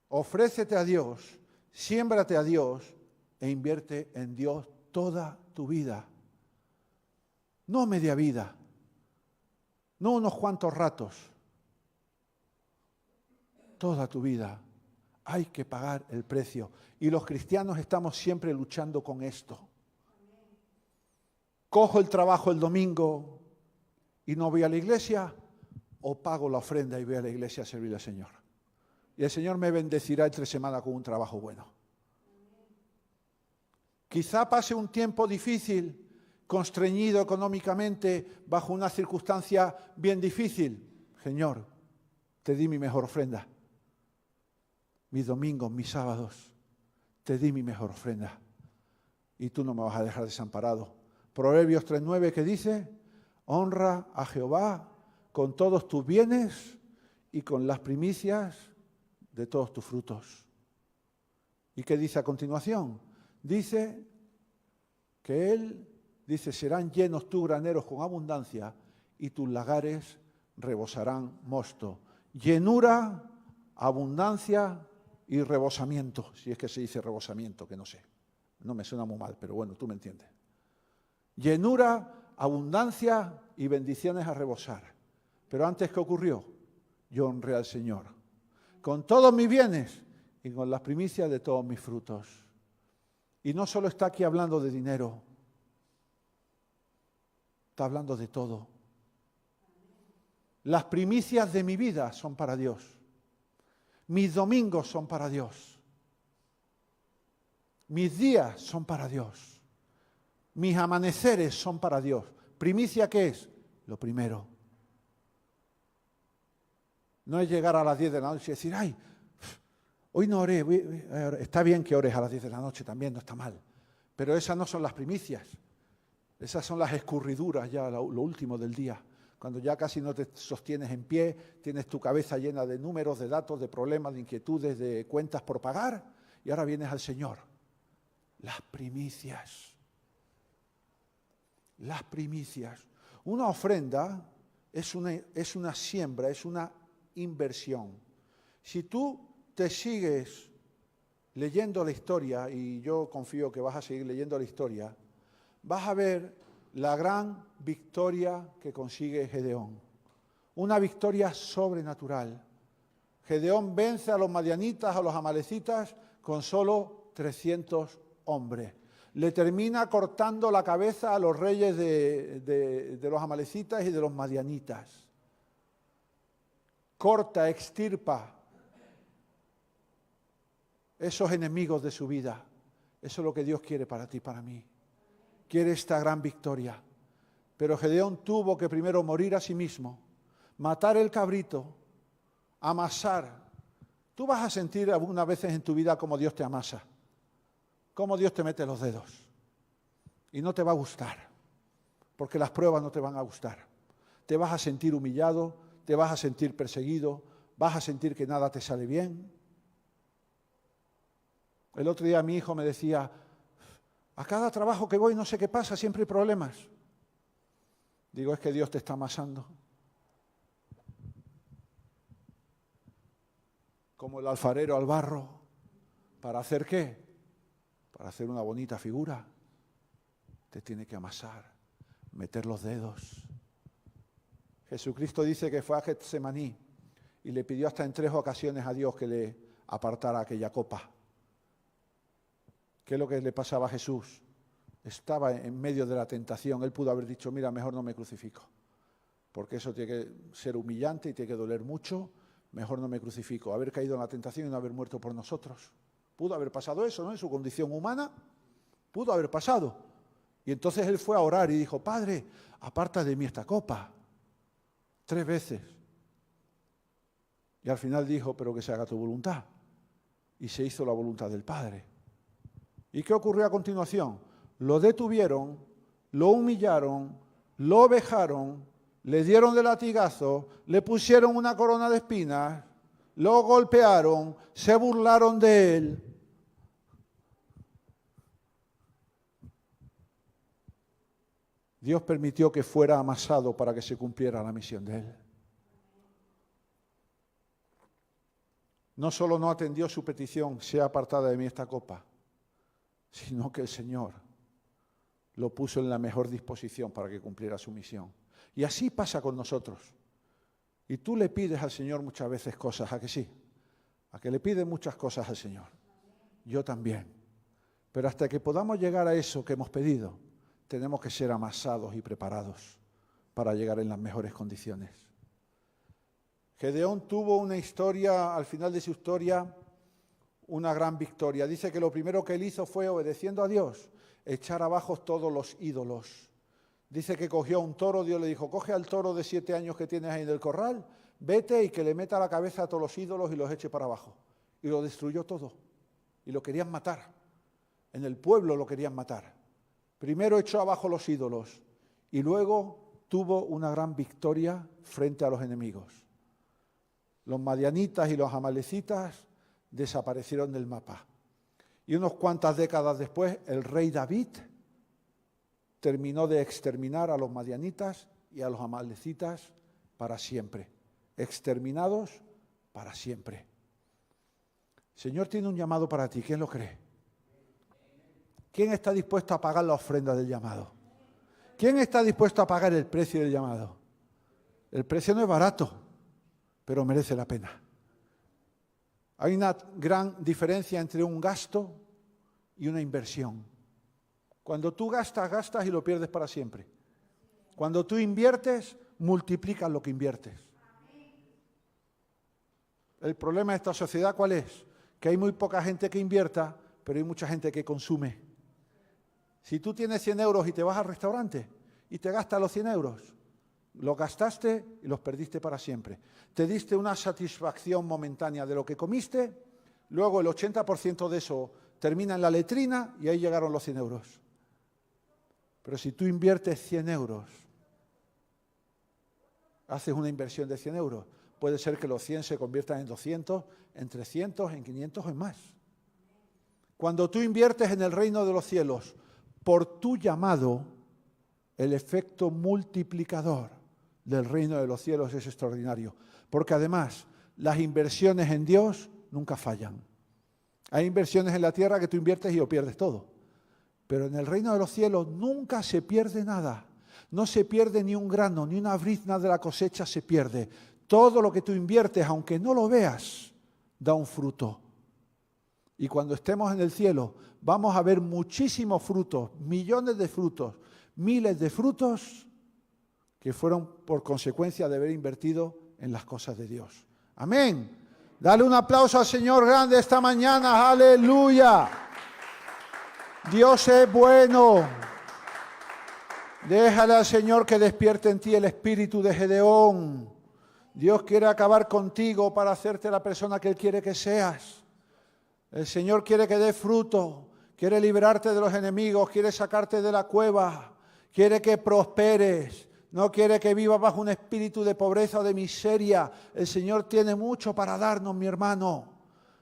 Ofrécete a Dios, siémbrate a Dios e invierte en Dios toda tu vida. No media vida, no unos cuantos ratos, toda tu vida. Hay que pagar el precio. Y los cristianos estamos siempre luchando con esto. ¿Cojo el trabajo el domingo y no voy a la iglesia? ¿O pago la ofrenda y voy a la iglesia a servir al Señor? Y el Señor me bendecirá entre semana con un trabajo bueno. Quizá pase un tiempo difícil, constreñido económicamente, bajo una circunstancia bien difícil. Señor, te di mi mejor ofrenda. Mis domingos, mis sábados, te di mi mejor ofrenda. Y tú no me vas a dejar desamparado. Proverbios 3:9 que dice, honra a Jehová con todos tus bienes y con las primicias de todos tus frutos. ¿Y qué dice a continuación? Dice que Él, dice, serán llenos tus graneros con abundancia y tus lagares rebosarán mosto. Llenura, abundancia y rebosamiento, si es que se dice rebosamiento, que no sé. No me suena muy mal, pero bueno, tú me entiendes. Llenura, abundancia y bendiciones a rebosar. Pero antes, ¿qué ocurrió? Yo honré al Señor con todos mis bienes y con las primicias de todos mis frutos. Y no solo está aquí hablando de dinero, está hablando de todo. Las primicias de mi vida son para Dios. Mis domingos son para Dios. Mis días son para Dios. Mis amaneceres son para Dios. ¿Primicia qué es? Lo primero. No es llegar a las 10 de la noche y decir, ay, hoy no oré. Está bien que ores a las 10 de la noche también, no está mal. Pero esas no son las primicias. Esas son las escurriduras ya, lo último del día. Cuando ya casi no te sostienes en pie, tienes tu cabeza llena de números, de datos, de problemas, de inquietudes, de cuentas por pagar, y ahora vienes al Señor. Las primicias. Las primicias. Una ofrenda es una siembra, es una inversión. Si tú te sigues leyendo la historia, y yo confío que vas a seguir leyendo la historia, vas a ver la gran victoria que consigue Gedeón. Una victoria sobrenatural. Gedeón vence a los madianitas, a los amalecitas, con solo 300 hombres. Le termina cortando la cabeza a los reyes de los amalecitas y de los madianitas. Corta, extirpa esos enemigos de su vida. Eso es lo que Dios quiere para ti, para mí. Quiere esta gran victoria. Pero Gedeón tuvo que primero morir a sí mismo, matar el cabrito, amasar. Tú vas a sentir algunas veces en tu vida cómo Dios te amasa, cómo Dios te mete los dedos. Y no te va a gustar, porque las pruebas no te van a gustar. te vas a sentir humillado, te vas a sentir perseguido, vas a sentir que nada te sale bien. El otro día mi hijo me decía, a cada trabajo que voy no sé qué pasa, siempre hay problemas. Digo, es que Dios te está amasando. Como el alfarero al barro. ¿Para hacer qué? Para hacer una bonita figura. Te tiene que amasar, meter los dedos. Jesucristo dice que fue a Getsemaní y le pidió hasta en 3 ocasiones a Dios que le apartara aquella copa. ¿Qué es lo que le pasaba a Jesús? Estaba en medio de la tentación. Él pudo haber dicho, mira, mejor no me crucifico, porque eso tiene que ser humillante y tiene que doler mucho. Mejor no me crucifico. Haber caído en la tentación y no haber muerto por nosotros. Pudo haber pasado eso, ¿no? En su condición humana, pudo haber pasado. Y entonces él fue a orar y dijo, Padre, aparta de mí esta copa. 3 veces. Y al final dijo, pero que se haga tu voluntad. Y se hizo la voluntad del Padre. ¿Y qué ocurrió a continuación? Lo detuvieron, lo humillaron, lo vejaron, le dieron de latigazo, le pusieron una corona de espinas, lo golpearon, se burlaron de él. Dios permitió que fuera amasado para que se cumpliera la misión de él. No solo no atendió su petición, sea apartada de mí esta copa, sino que el Señor lo puso en la mejor disposición para que cumpliera su misión. Y así pasa con nosotros. Y tú le pides al Señor muchas veces cosas, ¿a que sí? A que le pides muchas cosas al Señor. Yo también. Pero hasta que podamos llegar a eso que hemos pedido, tenemos que ser amasados y preparados para llegar en las mejores condiciones. Gedeón tuvo una historia, al final de su historia, una gran victoria. Dice que lo primero que él hizo fue, obedeciendo a Dios, echar abajo todos los ídolos. Dice que cogió un toro, Dios le dijo, coge al toro de 7 años que tienes ahí en el corral, vete y que le meta la cabeza a todos los ídolos y los eche para abajo. Y lo destruyó todo. Y lo querían matar. En el pueblo lo querían matar. Primero echó abajo los ídolos y luego tuvo una gran victoria frente a los enemigos. Los madianitas y los amalecitas desaparecieron del mapa. Y unas cuantas décadas después, el rey David terminó de exterminar a los madianitas y a los amalecitas para siempre. Exterminados para siempre. El Señor tiene un llamado para ti. ¿Quién lo cree? ¿Quién está dispuesto a pagar la ofrenda del llamado? ¿Quién está dispuesto a pagar el precio del llamado? El precio no es barato, pero merece la pena. Hay una gran diferencia entre un gasto y una inversión. Cuando tú gastas, gastas y lo pierdes para siempre. Cuando tú inviertes, multiplicas lo que inviertes. El problema de esta sociedad, ¿cuál es? Que hay muy poca gente que invierta, pero hay mucha gente que consume. Si tú tienes 100 euros y te vas al restaurante y te gastas los 100 euros, los gastaste y los perdiste para siempre. Te diste una satisfacción momentánea de lo que comiste, luego el 80% de eso termina en la letrina y ahí llegaron los 100 euros. Pero si tú inviertes 100 euros, haces una inversión de 100 euros, puede ser que los 100 se conviertan en 200, en 300, en 500 o en más. Cuando tú inviertes en el reino de los cielos, por tu llamado, el efecto multiplicador del reino de los cielos es extraordinario. Porque además, las inversiones en Dios nunca fallan. Hay inversiones en la tierra que tú inviertes y lo pierdes todo. Pero en el reino de los cielos nunca se pierde nada. No se pierde ni un grano, ni una brizna de la cosecha se pierde. Todo lo que tú inviertes, aunque no lo veas, da un fruto. Y cuando estemos en el cielo, vamos a ver muchísimos frutos, millones de frutos, miles de frutos que fueron por consecuencia de haber invertido en las cosas de Dios. Amén. Dale un aplauso al Señor grande esta mañana. Aleluya. Dios es bueno. Déjale al Señor que despierte en ti el espíritu de Gedeón. Dios quiere acabar contigo para hacerte la persona que Él quiere que seas. El Señor quiere que des fruto, quiere liberarte de los enemigos, quiere sacarte de la cueva, quiere que prosperes. No quiere que viva bajo un espíritu de pobreza o de miseria. El Señor tiene mucho para darnos, mi hermano.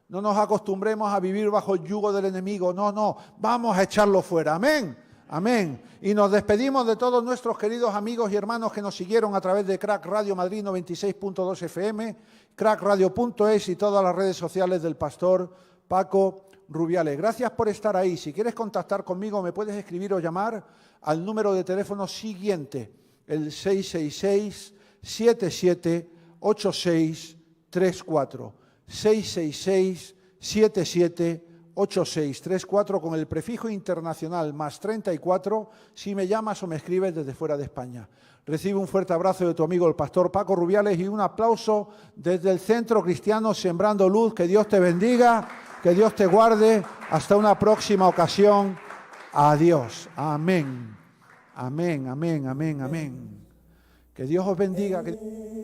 No nos acostumbremos a vivir bajo el yugo del enemigo. No, vamos a echarlo fuera. Amén. Amén. Y nos despedimos de todos nuestros queridos amigos y hermanos que nos siguieron a través de Crack Radio Madrid 96.2 FM, crackradio.es y todas las redes sociales del pastor Paco Rubiales. Gracias por estar ahí. Si quieres contactar conmigo, me puedes escribir o llamar al número de teléfono siguiente, el 666-778634. 666-778634 con el prefijo internacional más 34 si me llamas o me escribes desde fuera de España. Recibe un fuerte abrazo de tu amigo el pastor Paco Rubiales y un aplauso desde el Centro Cristiano Sembrando Luz. Que Dios te bendiga, que Dios te guarde. Hasta una próxima ocasión. Adiós. Amén. Amén, amén, amén, amén. Que Dios os bendiga.